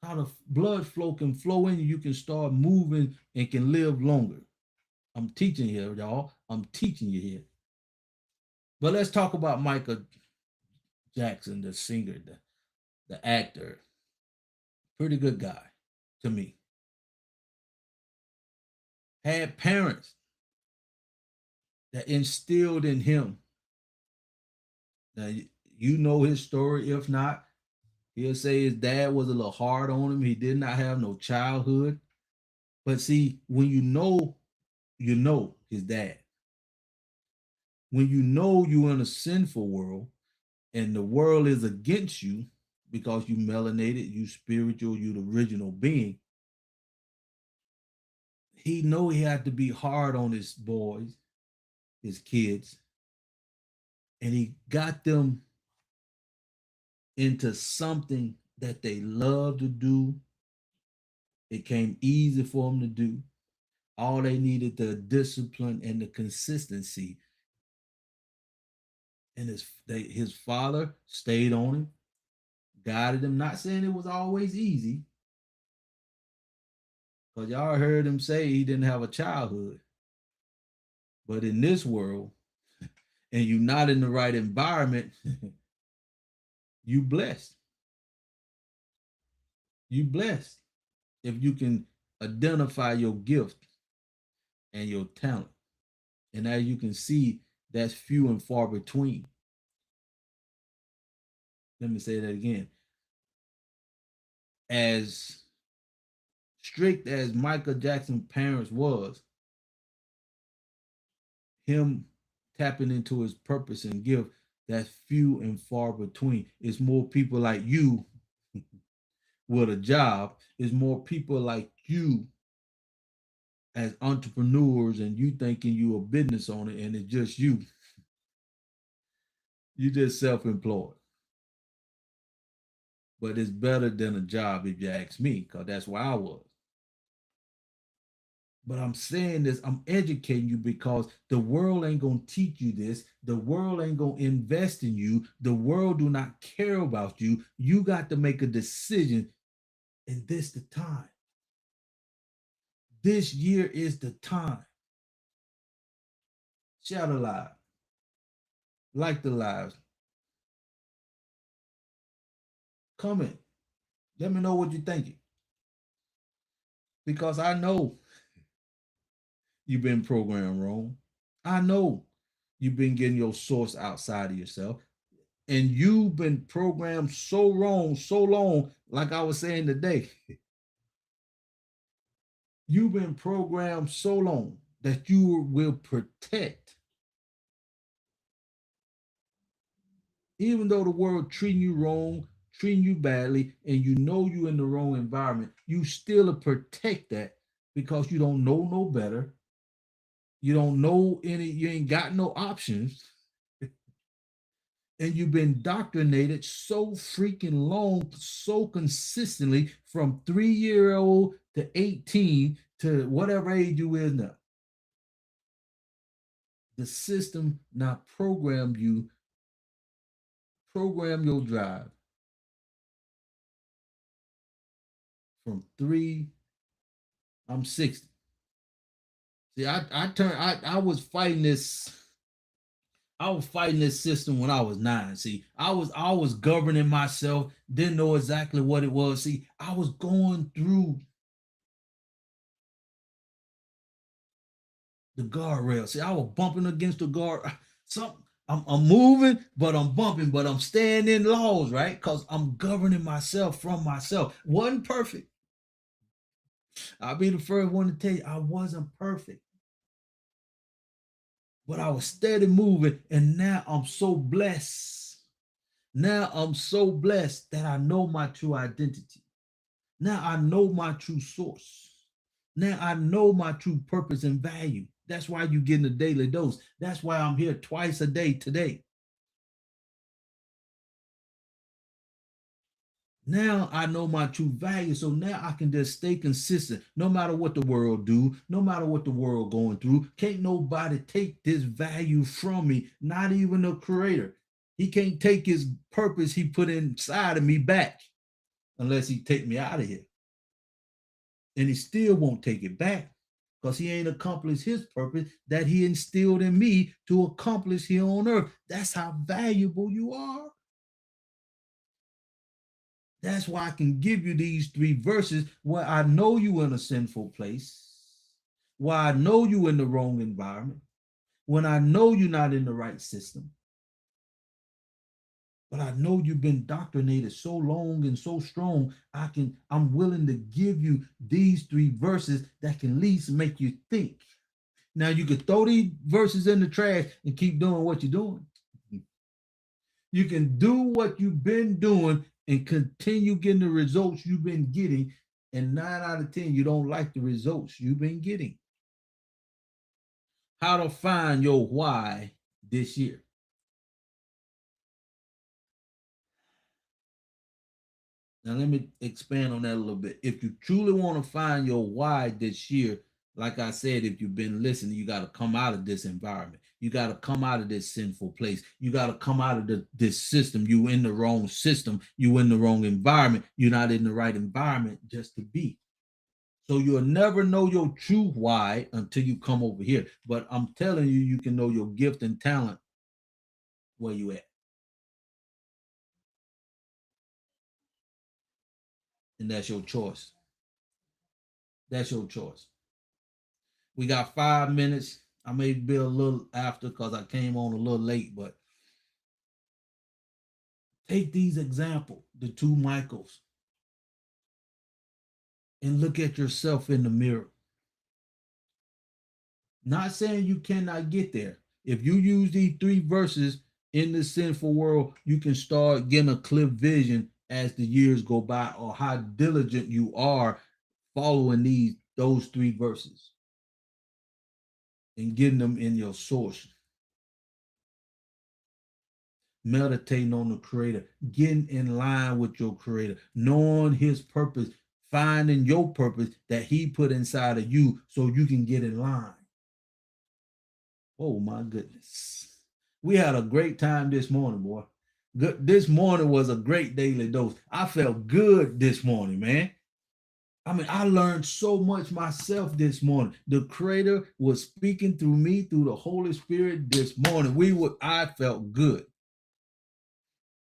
how the blood flow can flow in you. You can start moving and can live longer. I'm teaching here, y'all. I'm teaching you here. But let's talk about Michael Jackson, the singer, the actor. Pretty good guy to me. Had parents that instilled in him. Now, you know his story. If not, he'll say his dad was a little hard on him. He did not have no childhood. But see, when you know his dad. When you know you're in a sinful world and the world is against you because you melanated, you spiritual, you the original being, he know he had to be hard on his boys, his kids, and he got them into something that they love to do. It came easy for them to do. All they needed the discipline and the consistency. And his father stayed on him, guided him. Not saying it was always easy, because y'all heard him say he didn't have a childhood. But in this world, and you're not in the right environment, you blessed. You blessed if you can identify your gift and your talent. And as you can see, that's few and far between. Let me say that again. As strict as Michael Jackson's parents was, him tapping into his purpose and gift, that's few and far between. It's more people like you with a job. It's more people like you as entrepreneurs, and you thinking you a business owner, and it's just you. You just self-employed. But it's better than a job if you ask me, because that's where I was. But I'm saying this, I'm educating you because the world ain't gonna teach you this. The world ain't gonna invest in you. The world do not care about you. You got to make a decision, and this the time. This year is the time. Share the live, like the lives, comment. Let me know what you're thinking, because I know you've been programmed wrong. I know you've been getting your source outside of yourself, and you've been programmed so wrong, so long. Like I was saying today, you've been programmed so long that you will protect, even though the world treating you wrong, treating you badly, and you know you're in the wrong environment. You still protect that because you don't know no better. You don't know any. You ain't got no options, and you've been indoctrinated so freaking long, so consistently from 3-year old to 18 to whatever age you is now. The system now program your drive from 3. I'm 60. See, I was fighting this. I was fighting this system when I was 9. See, I was governing myself, didn't know exactly what it was. See, I was going through the guardrail. See, I was bumping against the guard. Some I'm moving, but I'm bumping, but I'm staying in laws, right? Because I'm governing myself from myself. Wasn't perfect. I'll be the first one to tell you I wasn't perfect. But I was steady moving, and now I'm so blessed. Now I'm so blessed that I know my true identity. Now I know my true source. Now I know my true purpose and value. That's why you getting a daily dose. That's why I'm here twice a day today. Now I know my true value, so now I can just stay consistent no matter what the world do, no matter what the world going through. Can't nobody take this value from me, not even the creator. He can't take his purpose he put inside of me back unless he take me out of here. And he still won't take it back because he ain't accomplished his purpose that he instilled in me to accomplish here on earth. That's how valuable you are. That's why I can give you these 3 verses where I know you in a sinful place, where I know you in the wrong environment, when I know you're not in the right system. But I know you've been indoctrinated so long and so strong. I'm willing to give you these 3 verses that can at least make you think. Now you can throw these verses in the trash and keep doing what you're doing. You can do what you've been doing and continue getting the results you've been getting. And 9 out of 10, you don't like the results you've been getting. How to find your why this year. Now, let me expand on that a little bit. If you truly want to find your why this year, like I said, if you've been listening, you got to come out of this environment. You got to come out of this sinful place. You got to come out of this system. You in the wrong system. You in the wrong environment. You're not in the right environment just to be. So you'll never know your true why until you come over here. But I'm telling you, you can know your gift and talent where you at. And that's your choice. That's your choice. We got 5 minutes. I may be a little after because I came on a little late, but take these examples, the 2 Michaels, and look at yourself in the mirror. Not saying you cannot get there. If you use these 3 verses in the sinful world, you can start getting a clear vision as the years go by, or how diligent you are following those 3 verses and getting them in your source. Meditating on the Creator, getting in line with your Creator, knowing His purpose, finding your purpose that He put inside of you so you can get in line. Oh my goodness. We had a great time this morning, boy. This morning was a great daily dose. I felt good this morning, man. I mean, I learned so much myself this morning. The Creator was speaking through me, through the Holy Spirit this morning. I felt good.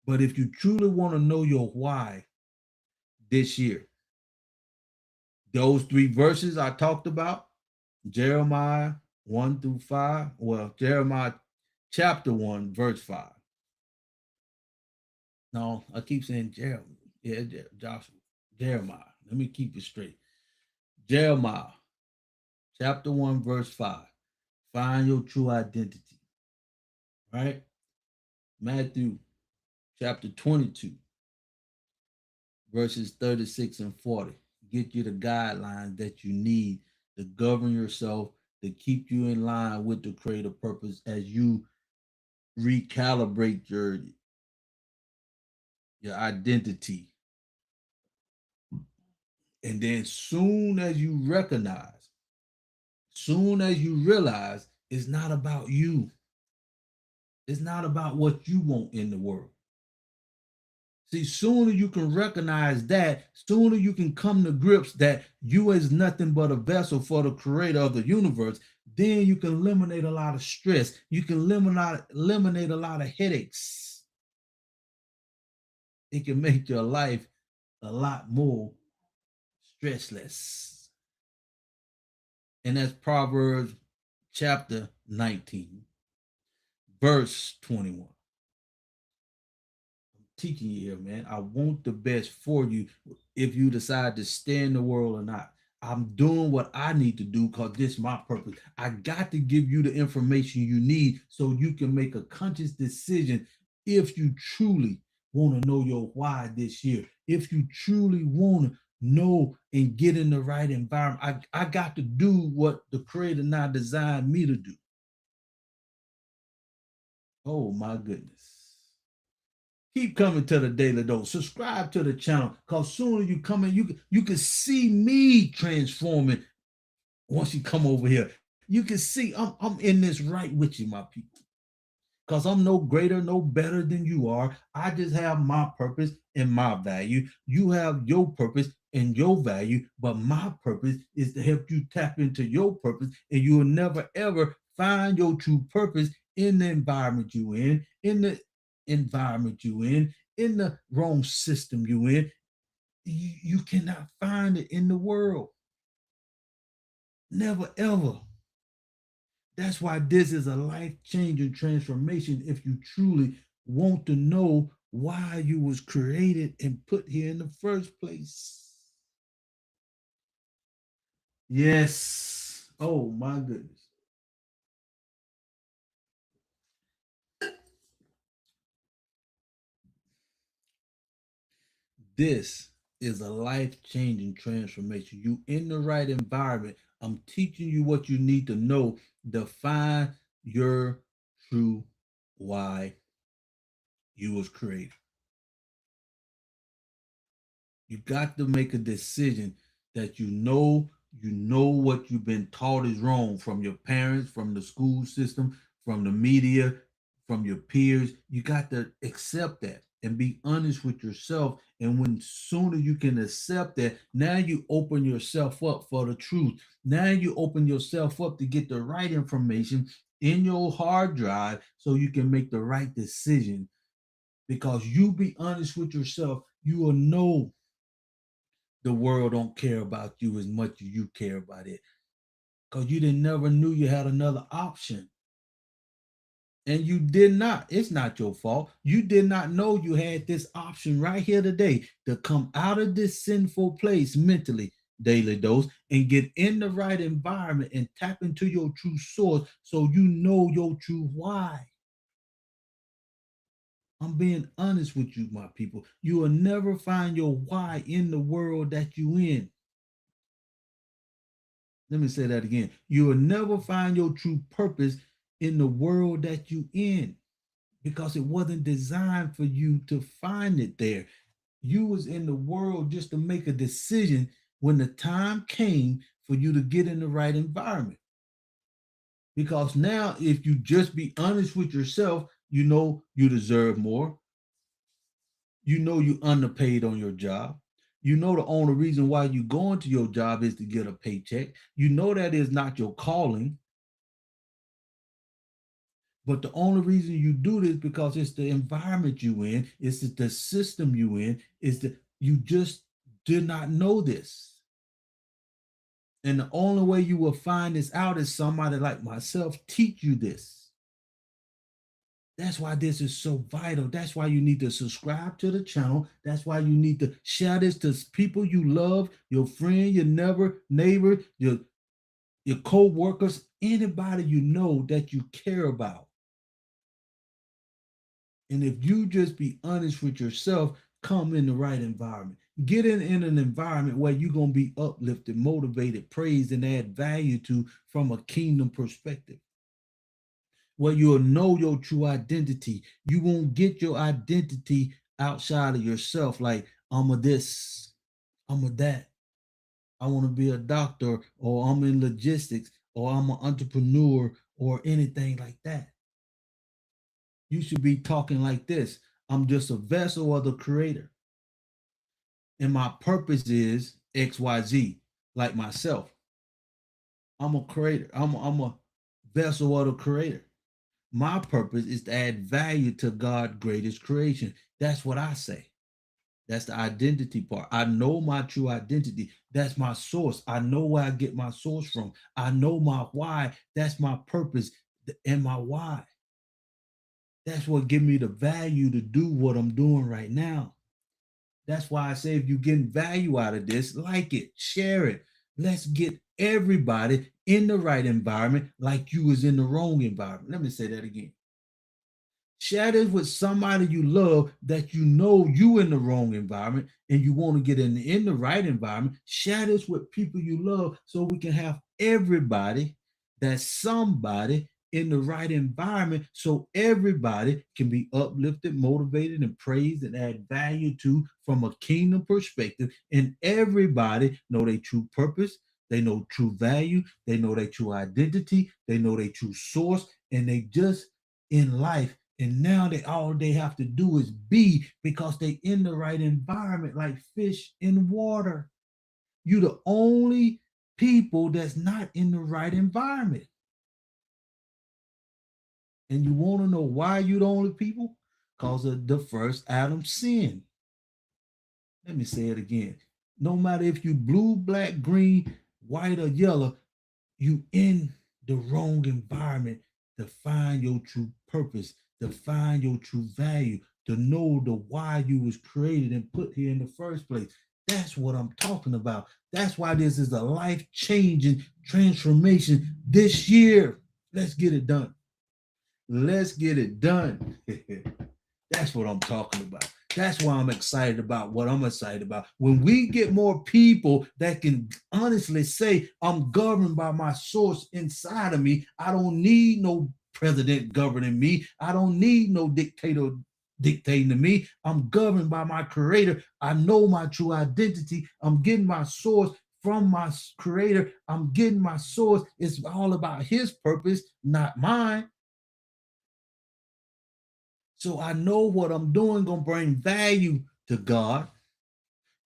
But if you truly want to know your why this year, those 3 verses I talked about, Jeremiah 1-5, well, Jeremiah chapter 1, verse 5. No, I keep saying Jeremiah. Yeah, Joshua, Jeremiah. Let me keep it straight. Jeremiah chapter 1, verse 5. Find your true identity. Right? Matthew chapter 22, verses 36 and 40. Get you the guidelines that you need to govern yourself, to keep you in line with the creative purpose as you recalibrate your identity. And then soon as you realize it's not about you. It's not about what you want in the world. See, sooner you can recognize that, sooner you can come to grips that you is nothing but a vessel for the Creator of the universe, then you can eliminate a lot of stress. You can eliminate a lot of headaches. It can make your life a lot more stressless. And that's Proverbs chapter 19, verse 21. Teaching you here, man. I want the best for you if you decide to stay in the world or not. I'm doing what I need to do because this is my purpose. I got to give you the information you need so you can make a conscious decision if you truly want to know your why this year. If you truly want to know and get in the right environment, I got to do what the Creator now designed me to do. Oh my goodness. Keep coming to the Daily Dose. Subscribe to the channel because sooner you come in, you can see me transforming once you come over here. You can see I'm in this right with you, my people. Because I'm no greater, no better than you are. I just have my purpose and my value. You have your purpose and your value, but my purpose is to help you tap into your purpose, and you will never ever find your true purpose in the environment in the environment in the wrong system you in. You cannot find it in the world. Never ever. That's why this is a life-changing transformation if you truly want to know why you was created and put here in the first place. Yes. Oh my goodness. This is a life-changing transformation. You in the right environment. I'm teaching you what you need to know. Define your true why you was created. You got to make a decision that you know what you've been taught is wrong from your parents, from the school system, from the media, from your peers. You got to accept that and be honest with yourself. And when sooner you can accept that, now you open yourself up for the truth. Now you open yourself up to get the right information in your hard drive so you can make the right decision. Because you be honest with yourself, you will know the world don't care about you as much as you care about it, because you didn't never knew you had another option, and you did not. It's not your fault. You did not know you had this option right here today to come out of this sinful place mentally, daily dose, and get in the right environment and tap into your true source so you know your true why. I'm being honest with you, my people. You will never find your why in the world that you in. Let me say that again. You will never find your true purpose in the world that you in, because it wasn't designed for you to find it there. You was in the world just to make a decision when the time came for you to get in the right environment. Because now, if you just be honest with yourself, you know you deserve more. You know you underpaid on your job. You know the only reason why you going to your job is to get a paycheck. You know that is not your calling. But the only reason you do this because it's the environment you in, it's the system you in, is that you just did not know this. And the only way you will find this out is somebody like myself teach you this. That's why this is so vital. That's why you need to subscribe to the channel. That's why you need to share this to people you love, your friend, your neighbor, your co-workers, anybody you know that you care about. And if you just be honest with yourself, come in the right environment. Get in an environment where you're going to be uplifted, motivated, praised, and add value to from a kingdom perspective. Where you'll know your true identity. You won't get your identity outside of yourself, like, I'm a this, I'm a that. I want to be a doctor, or I'm in logistics, or I'm an entrepreneur, or anything like that. You should be talking like this: I'm just a vessel of the creator. And my purpose is XYZ, like myself. I'm a creator. I'm a vessel of the creator. My purpose is to add value to God's greatest creation. That's what I say. That's the identity part. I know my true identity. That's my source. I know where I get my source from. I know my why. That's my purpose and my why. That's what give me the value to do what I'm doing right now. That's why I say if you're getting value out of this, like it, share it. Let's get everybody in the right environment like you was in the wrong environment. Let me say that again. Share this with somebody you love that you know you in the wrong environment and you want to get in the right environment. Share this with people you love so we can have everybody, that's somebody, in the right environment so everybody can be uplifted, motivated, and praised and add value to from a kingdom perspective. And everybody know their true purpose, they know true value, they know their true identity, they know their true source, and they just in life. And now all they have to do is be, because they in the right environment, like fish in water. You the only people that's not in the right environment. And you want to know why you the only people? Because of the first Adam sin. Let me say it again. No matter if you blue, black, green, white, or yellow, you in the wrong environment to find your true purpose, to find your true value, to know the why you was created and put here in the first place. That's what I'm talking about. That's why this is a life-changing transformation this year. Let's get it done. Let's get it done. That's what I'm talking about. That's why I'm excited about what I'm excited about. When we get more people that can honestly say, I'm governed by my source inside of me, I don't need no president governing me. I don't need no dictator dictating to me. I'm governed by my creator. I know my true identity. I'm getting my source from my creator. I'm getting my source. It's all about his purpose, not mine. So I know what I'm doing gonna bring value to God,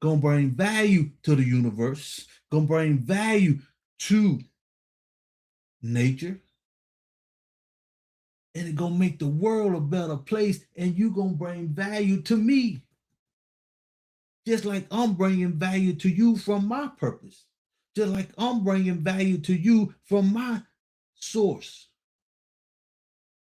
gonna bring value to the universe, gonna bring value to nature, and it's gonna make the world a better place, and you gonna bring value to me. Just like I'm bringing value to you from my purpose, just like I'm bringing value to you from my source.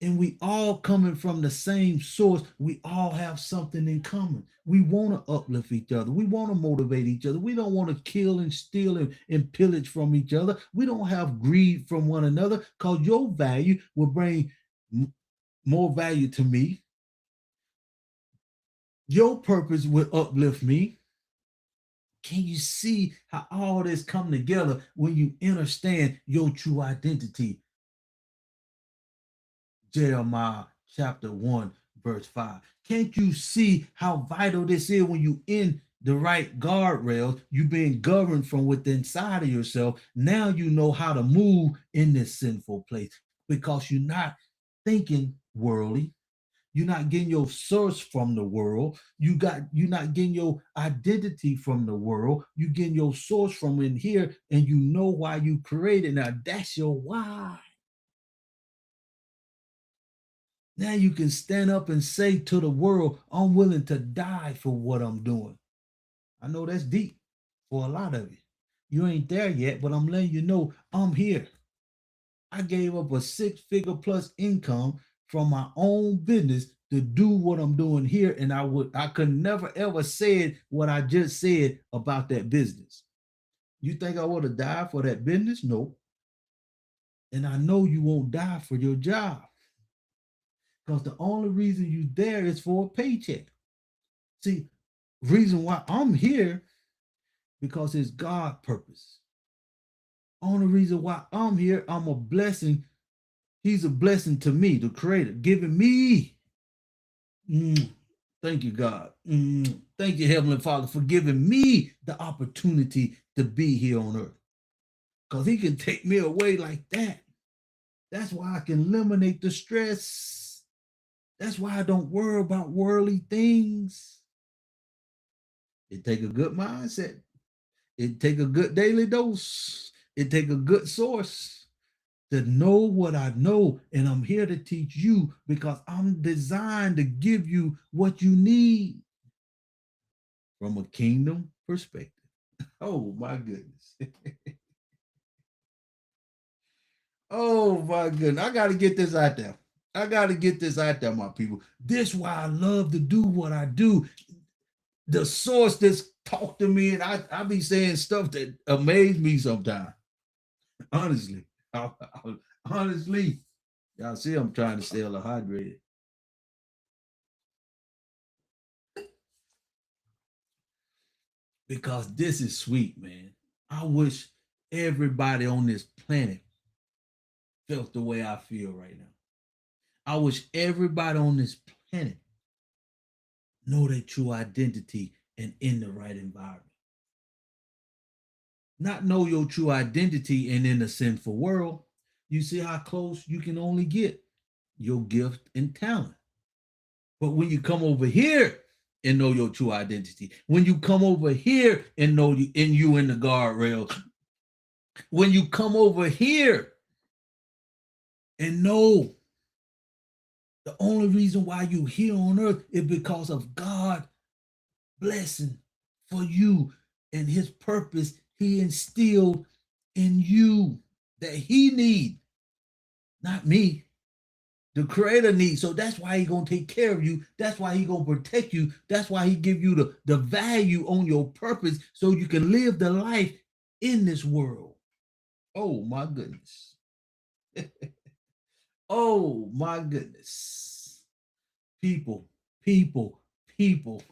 And we all coming from the same source. We all have something in common. We want to uplift each other. We want to motivate each other. We don't want to kill and steal and pillage from each other. We don't have greed from one another, because your value will bring more value to me. Your purpose will uplift me. Can you see how all this come together when you understand your true identity? Jeremiah chapter 1, verse 5. Can't you see how vital this is when you in the right guardrails? You being governed from within inside of yourself. Now you know how to move in this sinful place, because you're not thinking worldly. You're not getting your source from the world. You're not getting your identity from the world. You're getting your source from in here, and you know why you created. Now that's your why. Now you can stand up and say to the world, I'm willing to die for what I'm doing. I know that's deep for a lot of you. You ain't there yet, but I'm letting you know I'm here. I gave up a 6-figure plus income from my own business to do what I'm doing here. And I could never ever said what I just said about that business. You think I would have died for that business? No. And I know you won't die for your job, because the only reason you there is for a paycheck. See, reason why I'm here, because it's God purpose. Only reason why I'm here, I'm a blessing. He's a blessing to me, the creator, giving me. Thank you, God. Thank you, Heavenly Father, for giving me the opportunity to be here on earth. Because he can take me away like that. That's why I can eliminate the stress. That's why I don't worry about worldly things. It take a good mindset. It take a good daily dose. It take a good source to know what I know. And I'm here to teach you, because I'm designed to give you what you need from a kingdom perspective. Oh my goodness. Oh my goodness. I got to get this out there. I got to get this out there, my people. This is why I love to do what I do. The source that's talk to me, and I be saying stuff that amaze me sometimes. Honestly. Honestly. Y'all see I'm trying to stay hydrated. Because this is sweet, man. I wish everybody on this planet felt the way I feel right now. I wish everybody on this planet know their true identity and in the right environment. Not know your true identity and in a sinful world. You see how close you can only get your gift and talent. But when you come over here and know your true identity. When you come over here and know you in the guardrails. When you come over here and know the only reason why you here on earth is because of God blessing for you and his purpose he instilled in you that he need, not me. The creator needs. So that's why he gonna take care of you. That's why he gonna protect you. That's why he give you the value on your purpose so you can live the life in this world. Oh my goodness. Oh my goodness. People, people, people,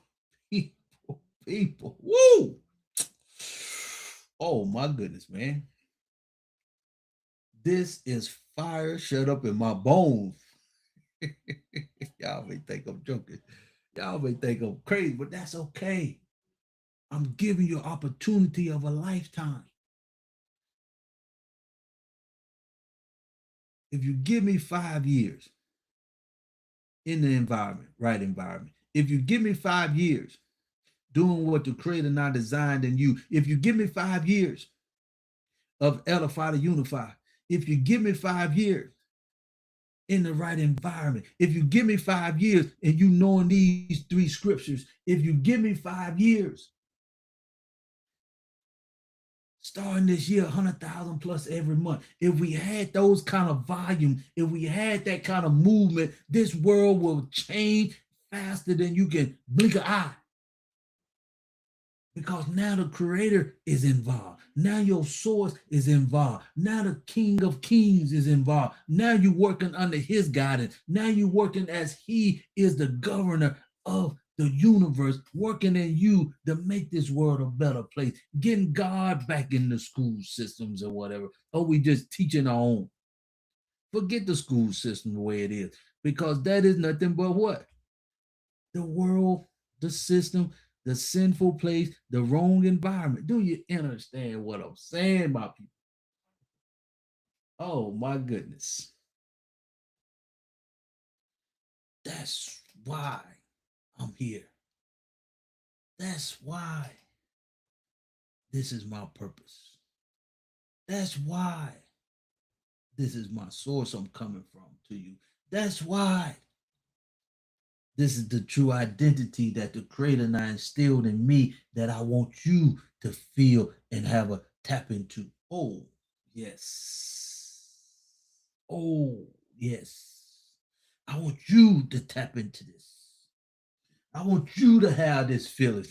people, people. Woo! Oh my goodness, man. This is fire shut up in my bones. Y'all may think I'm joking. Y'all may think I'm crazy, but that's okay. I'm giving you opportunity of a lifetime. If you give me 5 years in the environment, right environment, if you give me 5 years doing what the creator now designed in you, if you give me 5 years of edify to unify, if you give me 5 years in the right environment, if you give me 5 years and you knowing these 3 scriptures, if you give me 5 years starting this year, 100,000 plus every month. If we had those kind of volume, if we had that kind of movement, this world will change faster than you can blink an eye. Because now the creator is involved. Now your source is involved. Now the King of Kings is involved. Now you're working under his guidance. Now you're working as he is the governor of the universe, working in you to make this world a better place, getting God back in the school systems or whatever. Or we just teaching our own. Forget the school system the way it is, because that is nothing but what? The world, the system, the sinful place, the wrong environment. Do you understand what I'm saying, my people? Oh my goodness. That's why I'm here. That's why this is my purpose. That's why this is my source I'm coming from to you. That's why this is the true identity that the Creator now instilled in me that I want you to feel and have a tap into. Oh, yes. Oh, yes. I want you to tap into this. I want you to have this feeling.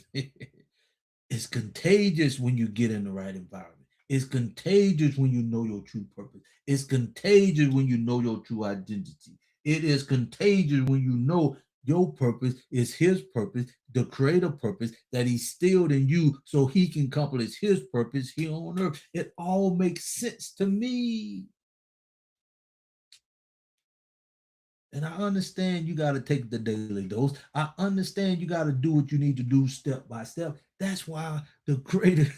It's contagious when you get in the right environment. It's contagious when you know your true purpose. It's contagious when you know your true identity. It is contagious when you know your purpose is his purpose, the creator purpose that he instilled in you so he can accomplish his purpose here on earth. It all makes sense to me. And I understand you got to take the daily dose. I understand you got to do what you need to do step by step. That's why the creator,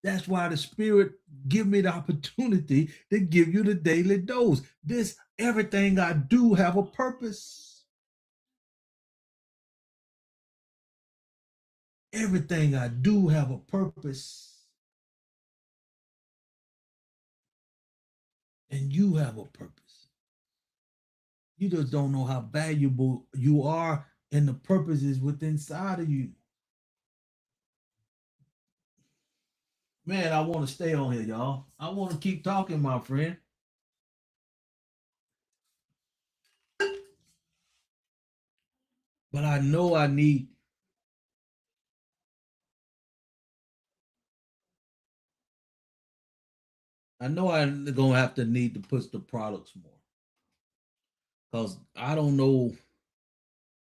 that's why the spirit give me the opportunity to give you the daily dose. This, everything I do have a purpose. Everything I do have a purpose. And you have a purpose. You just don't know how valuable you are, and the purpose is within inside of you. Man, I want to stay on here, y'all. I want to keep talking, my friend. But I know I know I'm gonna have to need to push the products more. Because I don't know.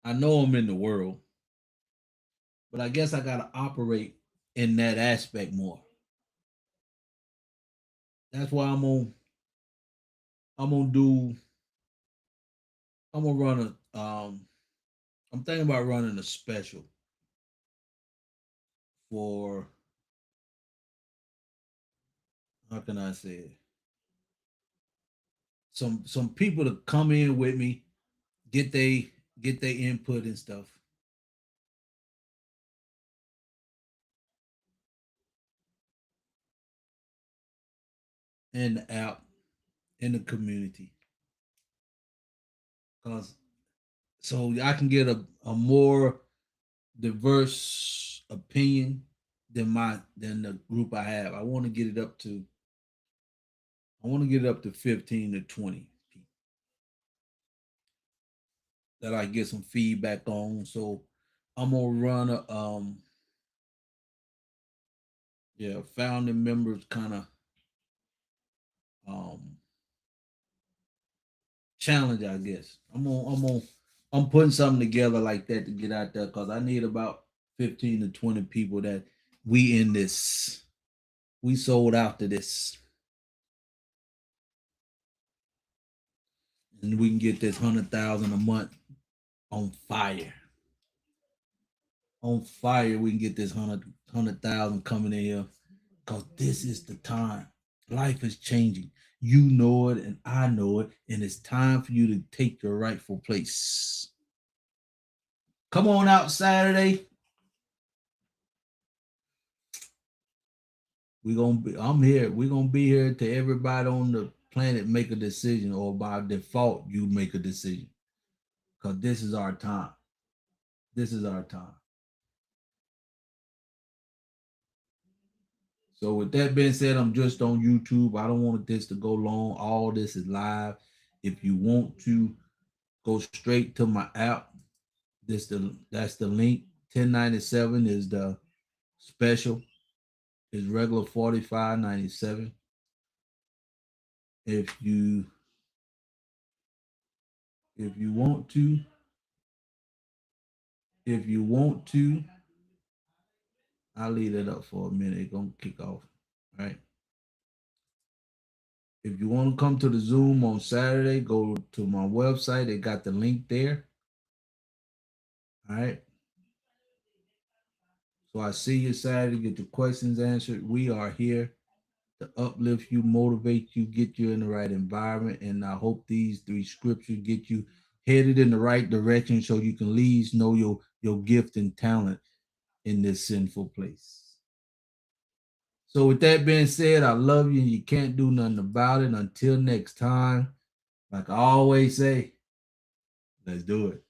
I know I'm in the world, but I guess I gotta operate in that aspect more. That's why I'm gonna do I'm gonna run a I'm thinking about running a special for, how can I say it? Some people to come in with me, get they get their input and stuff. in the app, in the community. Cause so I can get a more diverse opinion than the group I have. I want to get it up to 15 to 20 people that I get some feedback on. So I'm gonna run a founding members kind of um challenge, I guess. I'm putting something together like that to get out there because I need about 15 to 20 people that we in this. We sold out to this. And we can get this 100,000 a month on fire. On fire, we can get this 100,000 coming in here. Because this is the time. Life is changing. You know it and I know it. And it's time for you to take your rightful place. Come on out Saturday. I'm here. We're gonna be here to everybody on the planet make a decision, or by default, you make a decision. Because this is our time. This is our time. So with that being said, I'm just on YouTube. I don't want this to go long. All this is live. If you want to go straight to my app, that's the link. 1097 is the special. Is regular 45.97. If you if you want to, if you want to, I'll leave that up for a minute. It's gonna kick off. All right. If you want to come to the Zoom on Saturday, go to my website. They got the link there. All right. So I see you Saturday, get your questions answered. We are here to uplift you, motivate you, get you in the right environment. And I hope these 3 scriptures get you headed in the right direction so you can lead, know your gift and talent in this sinful place. So with that being said, I love you and you can't do nothing about it. Until next time, like I always say, let's do it.